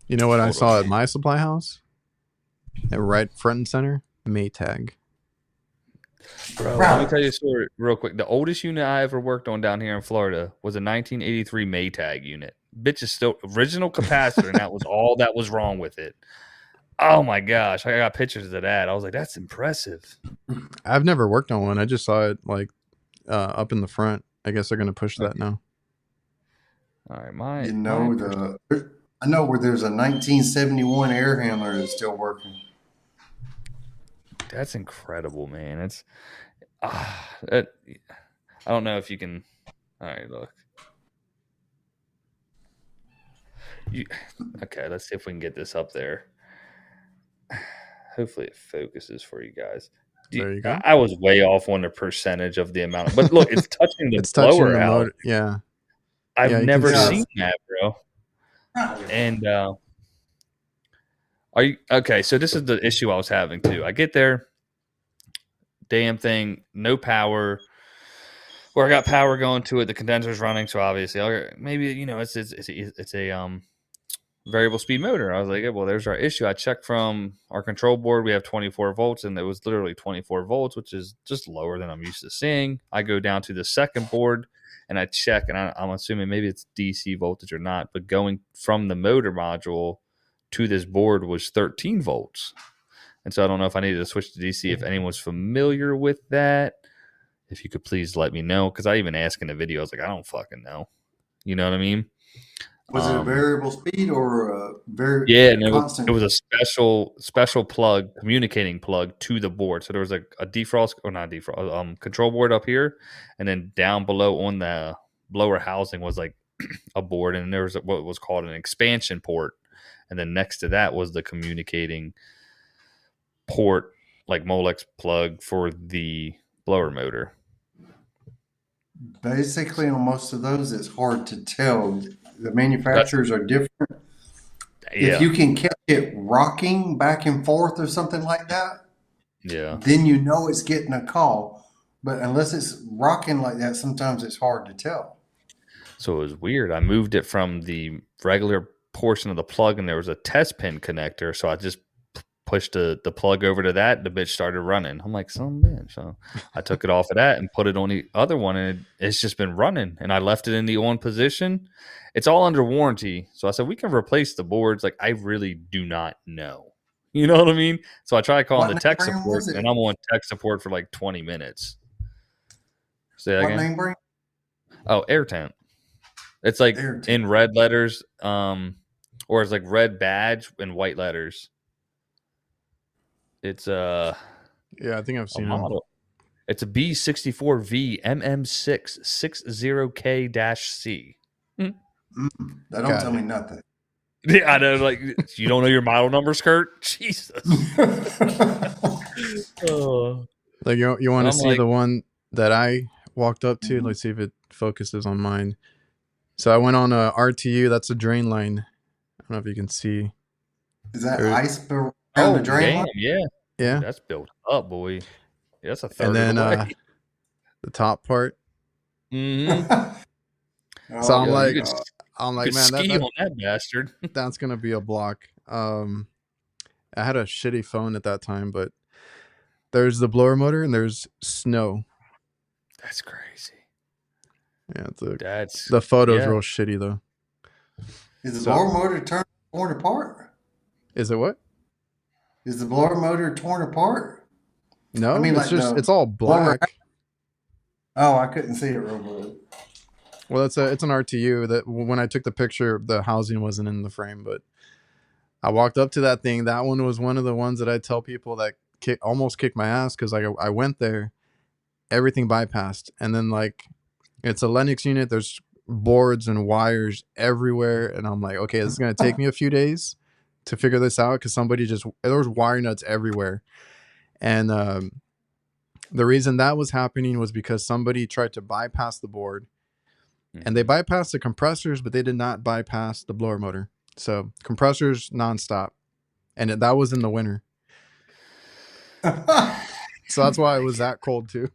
You know what I saw at my supply house? Right front and center, Maytag. Bro, let me tell you a story real quick. The oldest unit I ever worked on down here in Florida was a 1983 Maytag unit. Bitch is still original capacitor, and that was all that was wrong with it. Oh my gosh, I got pictures of that. I was like, that's impressive. I've never worked on one. I just saw it like up in the front. I guess they're gonna push that now. All right, I know where there's a 1971 air handler that's still working. That's incredible, man. It's I don't know if you can. All right, look. Okay, let's see if we can get this up there. Hopefully it focuses for you guys. There you go. I was way off on the percentage of the amount, but look, it's touching the blower out. Motor. Yeah, I've never seen that, bro. And are you okay? So this is the issue I was having too. I get there, damn thing, no power. Or I got power going to it. The condenser's running, so obviously, maybe it's a variable speed motor. I was like, well, there's our issue. I checked from our control board. We have 24 volts, and it was literally 24 volts, which is just lower than I'm used to seeing. I go down to the second board, and I check, and I'm assuming maybe it's DC voltage or not, but going from the motor module to this board was 13 volts. And so I don't know if I needed to switch to DC. If anyone's familiar with that, if you could please let me know, because I even asked in the video, I was like, I don't fucking know. You know what I mean? Was it a variable speed or a constant? It was a special plug, communicating plug to the board. So there was a defrost, or not defrost, control board up here, and then down below on the blower housing was like a board, and there was what was called an expansion port, and then next to that was the communicating port, like Molex plug for the blower motor. Basically, on most of those, it's hard to tell. The manufacturers are different. Yeah. If you can catch it rocking back and forth or something like that, then you know it's getting a call. But unless it's rocking like that, sometimes it's hard to tell. So it was weird. I moved it from the regular portion of the plug, and there was a test pin connector. So I just pushed the plug over to that. The bitch started running. I'm like, son of a bitch. So I took it off of that and put it on the other one, and it's just been running. And I left it in the on position. It's all under warranty. So I said, we can replace the boards. Like, I really do not know. You know what I mean? So I tried calling the tech support, and I'm on tech support for like 20 minutes. Say that again? What name brand? Oh, AirTemp. It's like in red letters, or it's like red badge and white letters. It's I think I've seen it. It's a B64V MM6 60K-C. That don't tell me nothing. Yeah, I know. Like, you don't know your model numbers, Kurt? Jesus. Like you want to see the one that I walked up to? Let's see if it focuses on mine. So I went on a RTU. That's a drain line. I don't know if you can see. Is that ice around the drain line? Yeah. Dude, that's built up, boy. Yeah, that's a third. And then the top part. Mm-hmm. So I'm like, man, ski on that bastard. That's gonna be a block. I had a shitty phone at that time, but there's the blower motor and there's snow. That's crazy. Yeah, the photo's real shitty though. Is the blower motor torn apart? Is it what? Is the blower motor torn apart? No, I mean, it's all black. Oh, I couldn't see it real good. Well, it's an RTU that when I took the picture, the housing wasn't in the frame, but I walked up to that thing. That one was one of the ones that I tell people that almost kicked my ass because I went there, everything bypassed, and then like it's a Lennox unit. There's boards and wires everywhere, and I'm like, okay, this is gonna take me a few days to figure this out because there was wire nuts everywhere, and the reason that was happening was because somebody tried to bypass the board, and they bypassed the compressors, but they did not bypass the blower motor. So compressors nonstop, and that was in the winter. So that's why it was that cold too.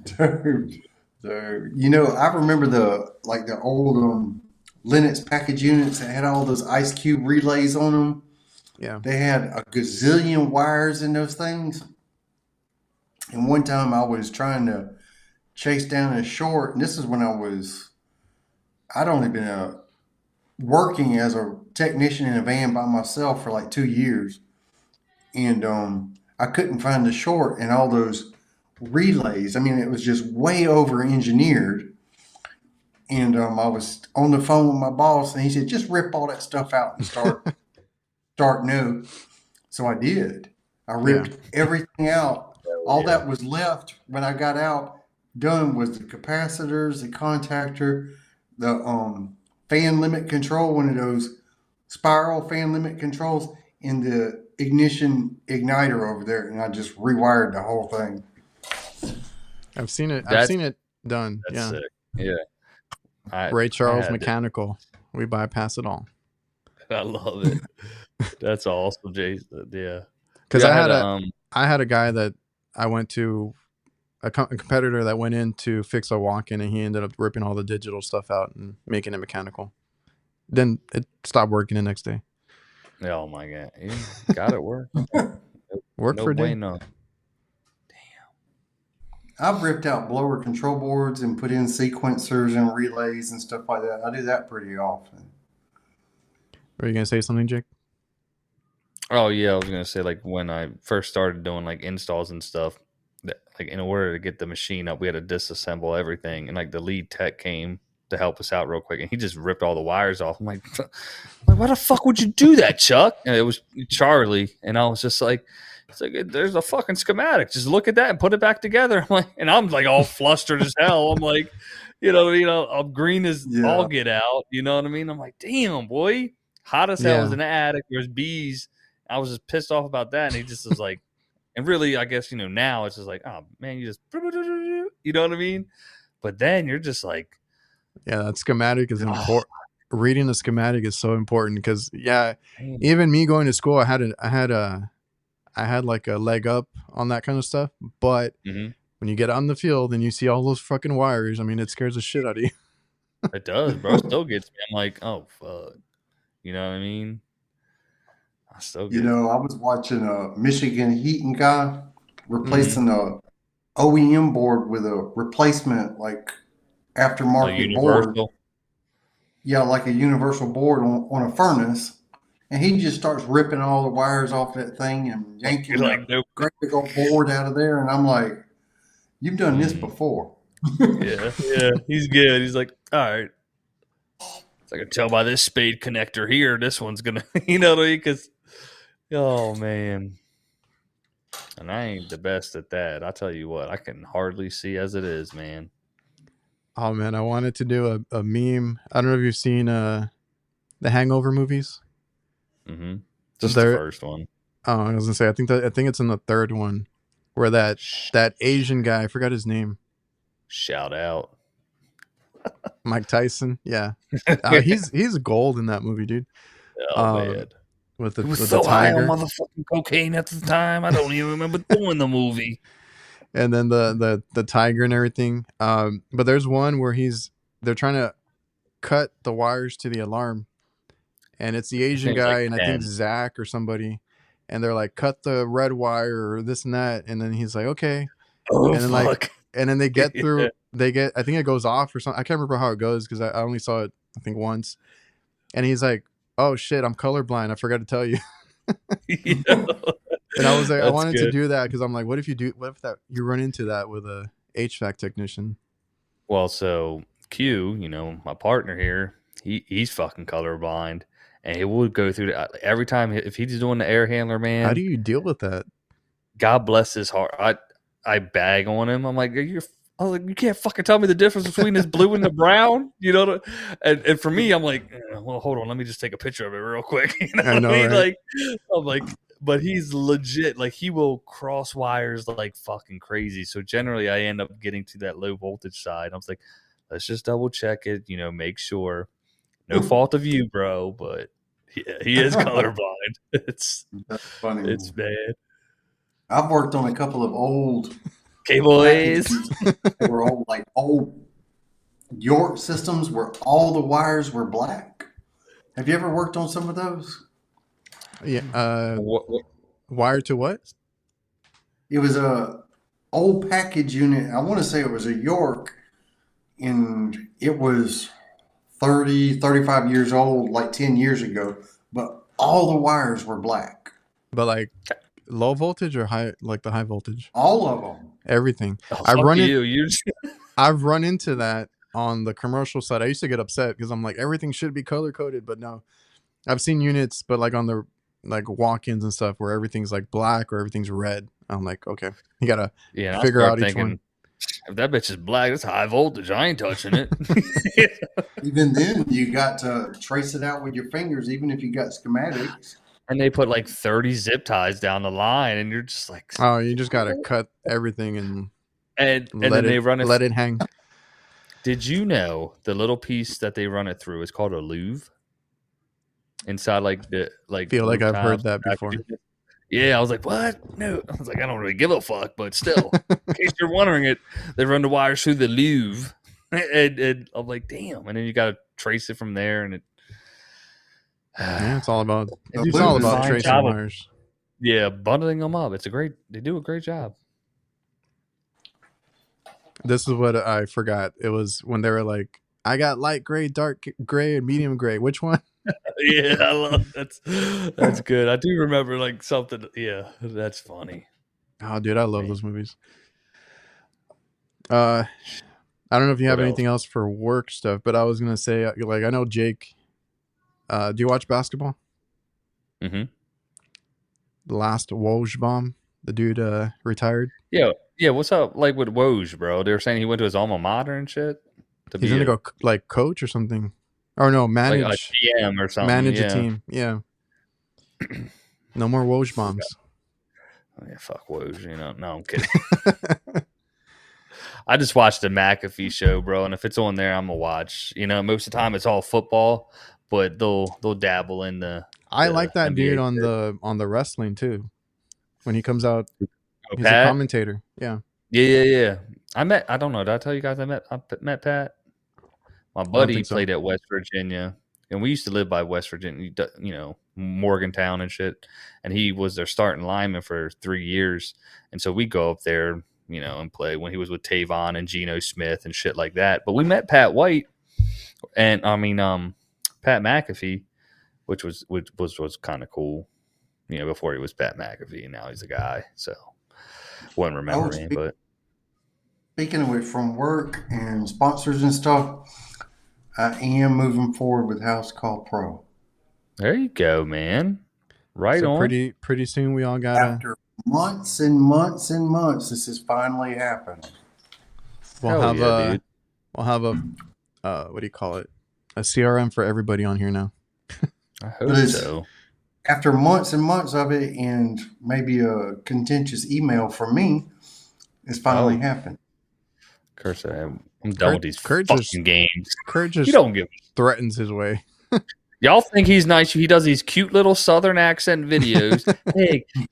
Dude, I remember the old Linux package units that had all those ice cube relays on them. Yeah, they had a gazillion wires in those things. And one time I was trying to chase down a short, and this is when I'd only been working as a technician in a van by myself for like 2 years. And I couldn't find the short in all those relays. I mean, it was just way over engineered. And I was on the phone with my boss, and he said, just rip all that stuff out and start new. So I did. I ripped everything out. All that was left when I got out done was the capacitors, the contactor, the fan limit control, one of those spiral fan limit controls, and the ignition igniter over there, and I just rewired the whole thing. I've seen it. I've seen it done. That's sick. Yeah. Ray Charles Mechanical. We bypass it all. I love it. That's awesome, Jason. Yeah. Because I had a guy that I went to, a competitor that went in to fix a walk-in, and he ended up ripping all the digital stuff out and making it mechanical. Then it stopped working the next day. Oh my God. Yeah, got it work. Worked for a day. No. I've ripped out blower control boards and put in sequencers and relays and stuff like that. I do that pretty often. Are you going to say something, Jake? Oh, yeah. I was going to say, like, when I first started doing, like, installs and stuff, like, in order to get the machine up, we had to disassemble everything. And, like, the lead tech came to help us out real quick, and he just ripped all the wires off. I'm like, why the fuck would you do that, Chuck? And it was Charlie. And I was just like, it's like, there's a fucking schematic. Just look at that and put it back together. I'm like, and I'm like all flustered as hell. I'm like, I'm green as all get out. You know what I mean? I'm like, damn, boy. Hot as hell. I was in the attic. There's bees. I was just pissed off about that. And he just was like, and really, I guess, now it's just like, oh, man, you just, you know what I mean? But then you're just like. Yeah, that schematic is important. Reading the schematic is so important because, even me going to school, I had like a leg up on that kind of stuff. But when you get on the field and you see all those fucking wires, I mean, it scares the shit out of you. It does, bro. It still gets me. I'm like, oh, fuck. You know what I mean? I still get I was watching a Michigan heating guy replacing a OEM board with a replacement, like, aftermarket board. Yeah, like a universal board on a furnace. And he just starts ripping all the wires off that thing and yanking the great big old board out of there. And I'm like, you've done this before. Yeah, he's good. He's like, all right. I can tell by this spade connector here, this one's going to, you know what I mean? Because, oh, man. And I ain't the best at that. I tell you what, I can hardly see as it is, man. Oh, man, I wanted to do a meme. I don't know if you've seen the Hangover movies. Mm-hmm. Just the first one. Oh, I was gonna say, I think it's in the third one where that Asian guy, I forgot his name. Shout out. Mike Tyson. Yeah. He's gold in that movie, dude. Oh, man. With the so tiger. high on motherfucking cocaine at the time. I don't even remember doing the movie. And then the tiger and everything. But there's one where they're trying to cut the wires to the alarm. And it's the Asian guy, and I think Zach or somebody. And they're like, cut the red wire or this and that. And then he's like, okay. Oh, and then fuck. And then they get through, I think it goes off or something. I can't remember how it goes because I only saw it, I think, once. And he's like, oh shit, I'm colorblind. I forgot to tell you. And I was like, I wanted to do that because I'm like, what if you run into that with a HVAC technician? Well, so Q, my partner here, he's fucking colorblind. And he would go through every time if he's doing the air handler, man. How do you deal with that? God bless his heart. I bag on him. I'm like, I was like, you can't fucking tell me the difference between this blue and the brown, you know? And for me, I'm like, well, hold on, let me just take a picture of it real quick. You know what I mean? Right? Like, I'm like, but he's legit. Like, he will cross wires like fucking crazy. So generally, I end up getting to that low voltage side. I was like, let's just double check it. You know, make sure. No fault of you, bro. But yeah, he is colorblind. That's funny. It's bad. I've worked on a couple of old K-boys. They were old York systems where all the wires were black. Have you ever worked on some of those? Yeah. Wired to what? It was a old package unit. I want to say it was a York, and it was 30, 35 years old, like 10 years ago. But all the wires were black. But like low voltage or high, like the high voltage? All of them. Everything. Oh, I've run into that on the commercial side. I used to get upset because I'm like, everything should be color coded, but no. I've seen units, but like on the like walk-ins and stuff where everything's like black or everything's red. I'm like, okay, you gotta figure out each one. If that bitch is black, that's high voltage. I ain't touching it. Even then, you got to trace it out with your fingers, even if you got schematics. And they put like 30 zip ties down the line, and you're just like, oh, you just gotta cut everything and then they run it. Let it hang. Did you know the little piece that they run it through is called a louvre? Inside, feel like I've heard that before. Yeah, I was like, what? No, I was like, I don't really give a fuck, but still, in case you're wondering it, they run the wires through the louvre, and I'm like, damn. And then you got to trace it from there, and it. Yeah, it's all about tracing wires. Yeah, bundling them up. They do a great job. This is what I forgot. It was when they were like, I got light gray, dark gray, and medium gray. Which one? Yeah, I love that's good. I do remember like something. Yeah, that's funny. Oh, dude, I love those movies. I don't know if you have anything else for work stuff, but I was gonna say, like, I know Jake. Do you watch basketball? Mm-hmm. The last Woj bomb, the dude retired. Yeah. What's up, like with Woj, bro? They were saying he went to his alma mater and shit. He's gonna go like coach or something, or no, manage like a GM or something. Manage a team. Yeah. No more Woj bombs. Oh, yeah, fuck Woj. You know, no, I'm kidding. I just watched the McAfee show, bro, and if it's on there, I'm gonna watch. You know, most of the time it's all football, but they'll dabble in the. I like that NBA dude on the wrestling too. When he comes out, he's a commentator. Yeah. Yeah. I don't know. Did I tell you guys I met Pat? My buddy played at West Virginia, and we used to live by West Virginia, you know, Morgantown and shit. And he was their starting lineman for 3 years. And so we go up there, you know, and play when he was with Tavon and Geno Smith and shit like that. But we met Pat White and Pat McAfee, which was kind of cool, you know, before he was Pat McAfee, and now he's a guy. So wouldn't remember me, but speaking of it, from work and sponsors and stuff, I am moving forward with House Call Pro. There you go, man. Right on. Pretty soon we all got after months and months and months, this is finally happening. We'll have a what do you call it? A CRM for everybody on here now. I hope so. After months and months of it, and maybe a contentious email from me, it's finally happened. Curse, I'm done with these fucking games. Kurt just you don't give threatens his way. Y'all think he's nice. He does these cute little Southern accent videos.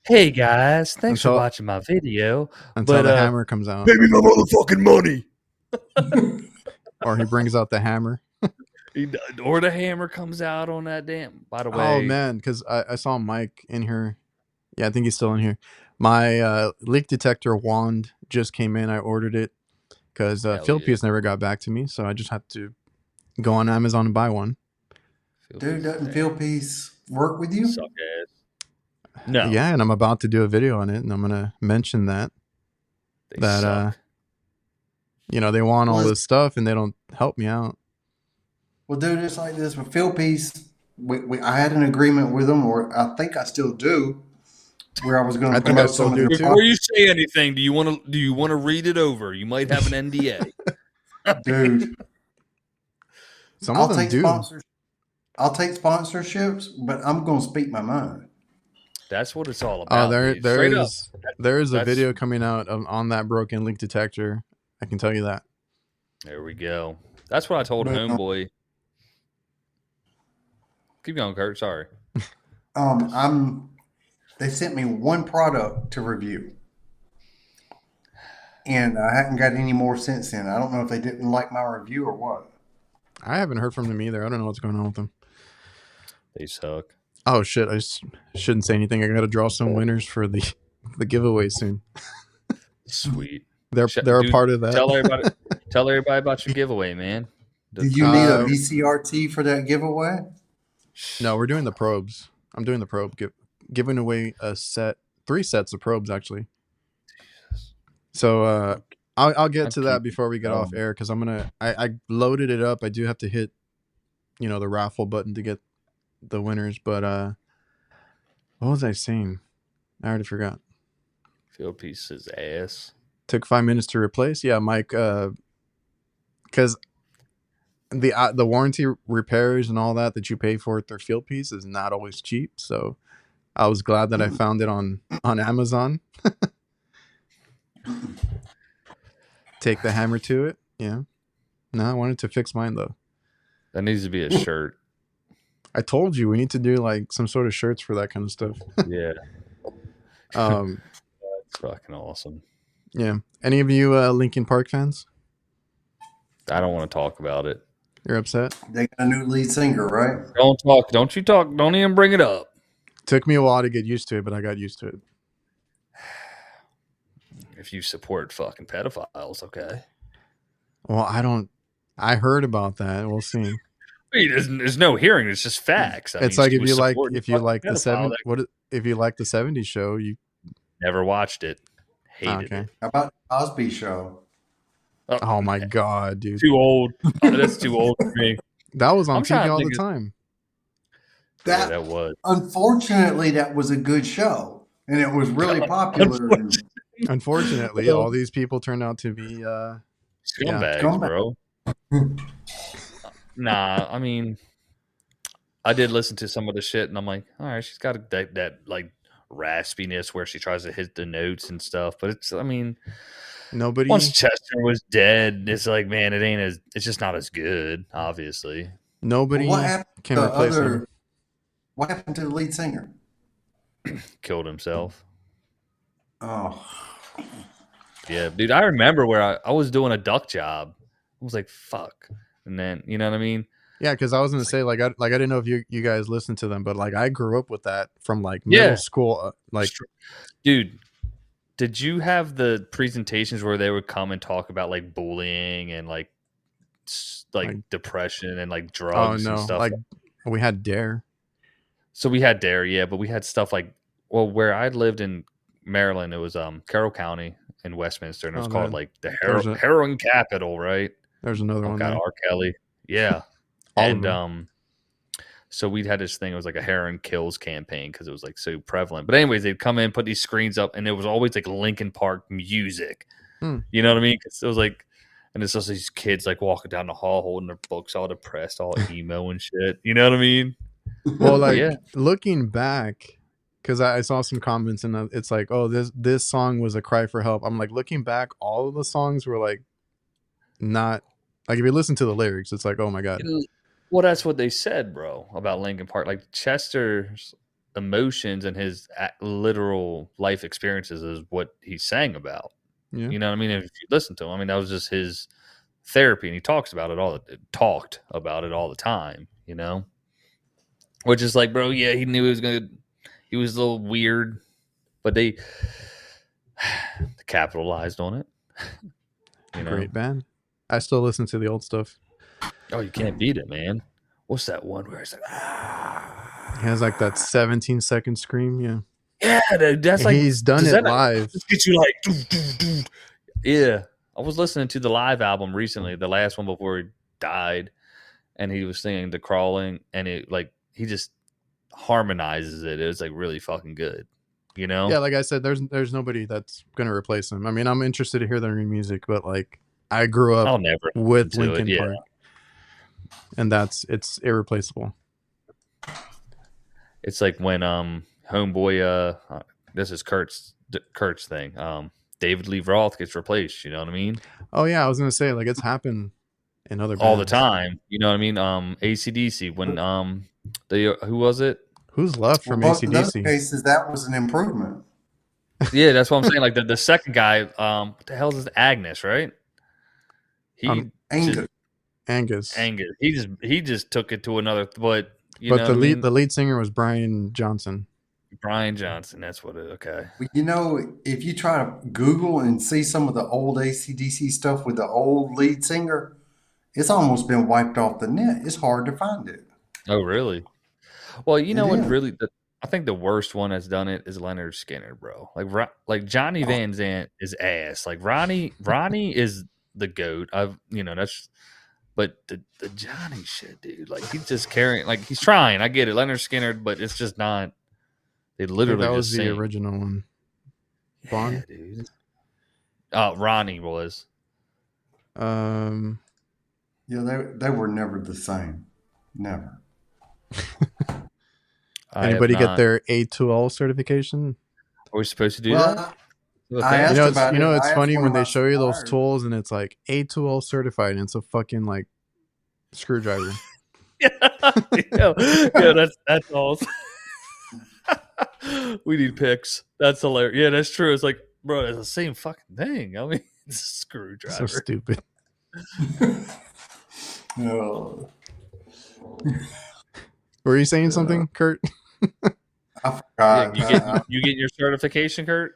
hey guys, thanks for watching my video. Until the hammer comes out. Pay me my motherfucking money. Or he brings out the hammer. Or the hammer comes out on that damn. By the way. Oh, man, because I saw Mike in here. Yeah, I think he's still in here. My leak detector wand just came in. I ordered it because Philpius never got back to me. So I just had to go on Amazon and buy one. Dude, doesn't Philpius work with you? Suck ass. No. Yeah, and I'm about to do a video on it, and I'm going to mention that. You know, they want all this stuff, and they don't help me out. Well, dude, it's like this with Philpius. I had an agreement with them, or I think I still do, where I was going I to think I promote still some of do their too. Before you say anything, do you want to read it over? You might have an NDA. dude. Some of them do. I'll take sponsorships, but I'm going to speak my mind. That's what it's all about. There is a That's- video coming out on that broken leak detector. I can tell you that. There we go. That's what I told Homeboy. Keep going, Kurt. Sorry. They sent me one product to review, and I haven't got any more since then. I don't know if they didn't like my review or what. I haven't heard from them either. I don't know what's going on with them. They suck. Oh shit! I shouldn't say anything. I got to draw some winners for the giveaway soon. Sweet. They're a part of that. Tell everybody about your giveaway, man. Do you need a VCRT for that giveaway? No, we're doing the probes. I'm doing the probe giving away 3 sets of probes actually. So I'll get to that before we get off air because I loaded it up. I do have to hit the raffle button to get the winners, but what was I saying? I already forgot. Field piece's ass. Took 5 minutes to replace. Yeah, Mike. Because the warranty repairs and all that you pay for at their field piece is not always cheap. So I was glad that I found it on Amazon. Take the hammer to it. Yeah. No, I wanted to fix mine though. That needs to be a shirt. I told you we need to do like some sort of shirts for that kind of stuff. Yeah. That's fucking awesome. Yeah. Any of you Linkin Park fans? I don't want to talk about it. You're upset? They got a new lead singer, right? Don't talk. Don't you talk. Don't even bring it up. Took me a while to get used to it, but I got used to it. If you support fucking pedophiles, okay. Well, I heard about that. We'll see. There's no hearing. It's just facts. It's like if you like the 70s show, you never watched it. Hated it. How about the Cosby Show? Oh my god, dude! Too old. That's too old for me. That was on TV all the time. That was. Unfortunately, that was a good show, and it was really popular. Unfortunately, all these people turned out to be scumbags, bro. Nah, I mean, I did listen to some of the shit, and I'm like, all right, she's got that like raspiness where she tries to hit the notes and stuff. But it's, I mean, once Chester was dead, it's like, man, it's just not as good. Obviously, nobody can replace him. What happened to the lead singer? Killed himself. Oh, yeah, dude. I remember where I was doing a duck job. I was like, fuck. And then, you know what I mean? Yeah, because I was gonna say, like, I didn't know if you guys listened to them, but like, I grew up with that from like middle school. Dude, did you have the presentations where they would come and talk about like bullying and like depression and like drugs and stuff? Like we had Dare. So we had Dare, yeah, but we had stuff like, well, where I lived in Maryland, it was Carroll County in Westminster, and it was called like the heroin capital, right? There's another one. Got R. Kelly. Yeah. And so we'd had this thing, it was like a heroin kills campaign because it was like so prevalent. But anyways, they'd come in, put these screens up, and it was always like Linkin Park music. You know what I mean? Because it was like, and it's just these kids like walking down the hall holding their books all depressed, all emo and shit. You know what I mean? Well, like looking back, because I saw some comments and it's like, oh, this song was a cry for help. I'm like, looking back, all of the songs were like not like, if you listen to the lyrics, it's like, oh my god. Well, that's what they said, bro, about Linkin Park. Like Chester's emotions and his literal life experiences is what he sang about. Yeah. You know what I mean? If you listen to him, I mean, that was just his therapy, and he talked about it all the time. You know, which is like, bro, yeah, he knew he was he was a little weird, but they capitalized on it. You know? Great band. I still listen to the old stuff. Oh, you can't beat it, man. What's that one where it's like, He has like that 17-second scream. Yeah. Yeah, dude, that's like, he's done it live. Get you like, doo, doo, doo. Yeah. I was listening to the live album recently, the last one before he died, and he was singing the Crawling, and it like he just harmonizes it. It was like really fucking good. You know? Yeah, like I said, there's nobody that's gonna replace them. I mean, I'm interested to hear their new music, but like I grew up I'll never with listen to Linkin it. Yeah. Park, and it's irreplaceable. It's like when homeboy this is Kurt's thing. David Lee Roth gets replaced, you know what I mean? Oh yeah, I was gonna say like it's happened in other All the bands. time. You know what I mean? AC/DC when who was it? Who's left from both in those AC/DC? cases, that was an improvement. Yeah, that's what I'm saying. Like the second guy, what the hell is this? Agnes, right? He Angus. Angus. He just took it to another. But But the lead singer was Brian Johnson. Brian Johnson. That's what it. Okay. Well, you know, if you try to Google and see some of the old AC/DC stuff with the old lead singer, it's almost been wiped off the net. It's hard to find it. Oh, really? Well, you know what? is. Really, I think the worst one that's done it is Leonard Skinner, bro. Like Johnny Van Zant is ass. Like Ronnie is the goat. But the Johnny shit, dude. Like he's just carrying. Like he's trying. I get it, Leonard Skinner, but it's just not. They literally that was just the sing. original one. Yeah, dude. Ronnie was. Yeah, they were never the same. Never. Anybody get their A2L certification? Are we supposed to do that? I asked about you know, it. it's funny when they show you those suppliers. tools and it's like A2L certified and it's a fucking like screwdriver. yeah, that's awesome. We need pics. That's hilarious. Yeah, that's true. It's like, bro, it's the same fucking thing. I mean, it's a screwdriver. So stupid. No. Were you saying something, Kurt? I forgot. You get your certification, Kurt?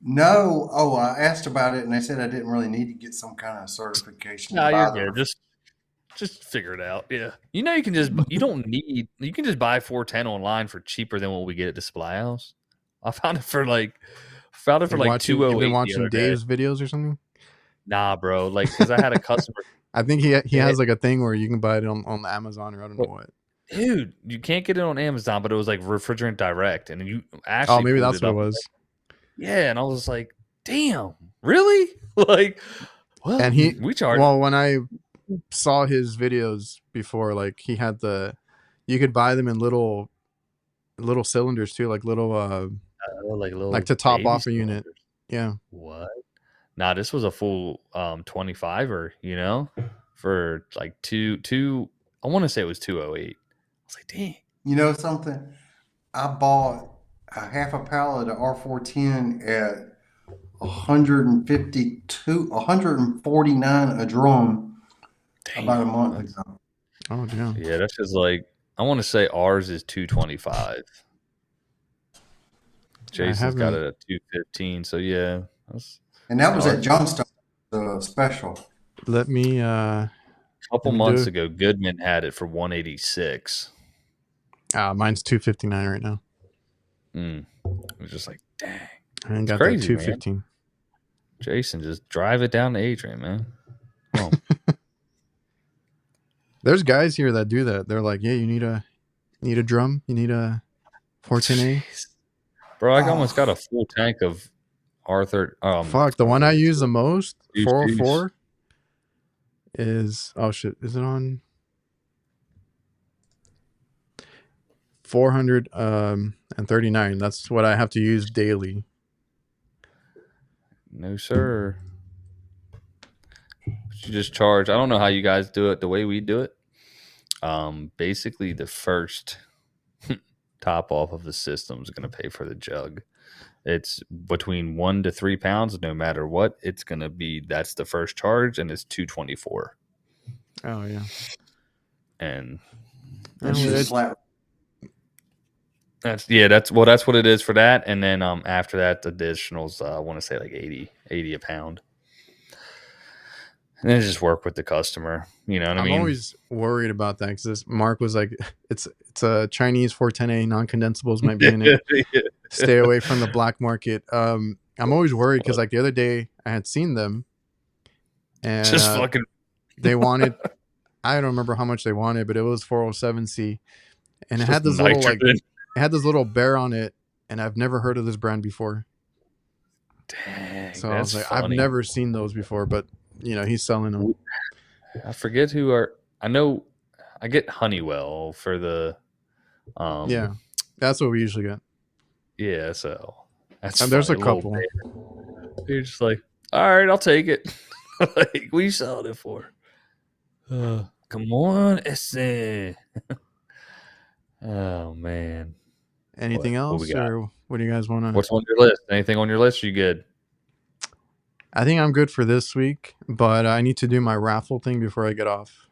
No. Oh, I asked about it and they said I didn't really need to get some kind of certification. No, you're good. Just figure it out. Yeah. You know, you can just buy 410 online for cheaper than what we get at Display House. I found it for like $208. You've been watching Dave's videos or something? Nah, bro. Like, because I had a customer. I think he has like a thing where you can buy it on Amazon or I don't know what. Dude, you can't get it on Amazon, but it was like Refrigerant Direct, and you actually. Oh, maybe that's what it was. Yeah, and I was like, "Damn, really?" Like, well, and we charge. Well, when I saw his videos before, like he had you could buy them in little cylinders too, like little like to top off a unit. Yeah. What? Nah, this was a full 25er, you know, for like two. I want to say it was 208. I was like, dang. You know something? I bought a half a pallet of R410 at 149 a drum about a month ago. Oh, damn. Yeah, that's just like, I want to say ours is 225. Jason's got it at 215. So, yeah. And that was at Johnstone, the special. Let me. A couple months ago, Goodman had it for 186. Mine's 259 right now. It was just like, dang. I ain't got crazy, that 215. Man. Jason, just drive it down to Adrian, man. Come on. There's guys here that do that. They're like, yeah, you need a drum, you need a 410A. Bro, I almost got a full tank of R30. Fuck, the one I use the most, 404, is shit. Is it on 439? That's what I have to use daily. No, sir. You just charge. I don't know how you guys do it the way we do it. Basically, the first top off of the system is going to pay for the jug. It's between 1 to 3 pounds, no matter what. It's going to be, that's the first charge, and it's $224. Oh, yeah. And that's just flat. That's what it is for that. And then after that, the additionals, I want to say like 80 a pound. And then just work with the customer. You know what I mean? I'm always worried about that because Mark was like, it's a Chinese 410A, non-condensables might be in it. Yeah. Stay away from the black market. I'm always worried because like the other day I had seen them and just fucking they wanted, I don't remember how much they wanted, but it was 407C and it had this little like, it had this little bear on it and I've never heard of this brand before. Dang, So I was like, funny. I've never seen those before, but he's selling them. I forget who are. I know I get Honeywell for the. Yeah, that's what we usually get. Yeah, so that's. And there's a funny, little couple. bit. You're just like, all right, I'll take it. Like, what are you selling it for? Come on, ese. Oh man. Anything else, or what do you guys want to? What's on your list? Anything on your list? You good? I think I'm good for this week, but I need to do my raffle thing before I get off.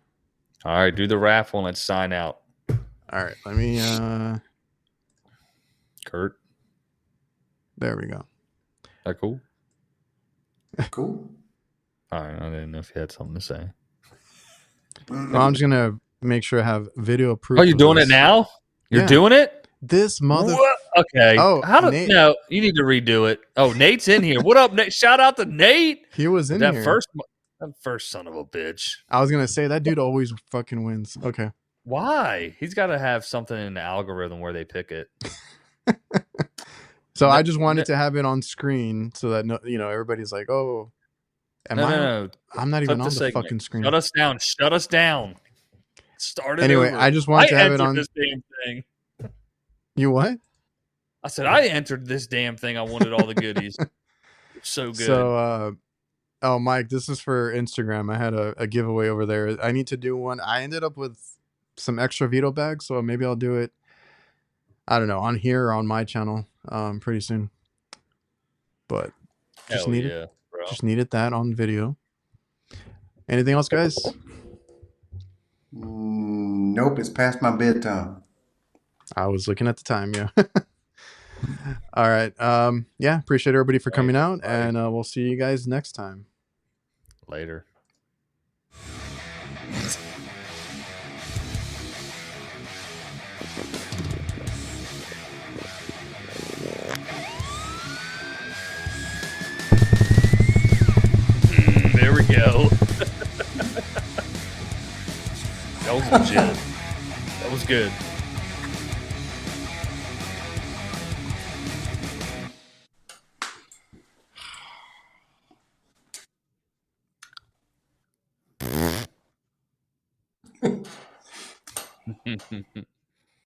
All right, do the raffle and let's sign out. All right, let me. Kurt. There we go. That cool? Cool. All right, I didn't know if you had something to say. Well, I'm just gonna make sure I have video proof. Oh, you're doing it now? You're doing it? This mother. What? Okay. Oh, Nate. No, you need to redo it. Oh, Nate's in here. What up, Nate? Shout out to Nate. He was in that here. That first son of a bitch. I was gonna say that dude always fucking wins. Okay. Why? He's got to have something in the algorithm where they pick it. So I just wanted to have it on screen so that everybody's like, "Oh, No. I'm not even on the fucking screen." Shut us down. Shut us down. Start it anyway, over. I just want to have it on this damn thing. You what? I said I entered this damn thing. I wanted all the goodies. So good. So, Mike, this is for Instagram. I had a giveaway over there. I need to do one. I ended up with some extra veto bags, so maybe I'll do it. I don't know, on here or on my channel pretty soon. But just needed that on video. Anything else, guys? Nope, it's past my bedtime. I was looking at the time, yeah. All right. Yeah, appreciate everybody for coming out, and we'll see you guys next time. Later. There we go. That was legit. That was good.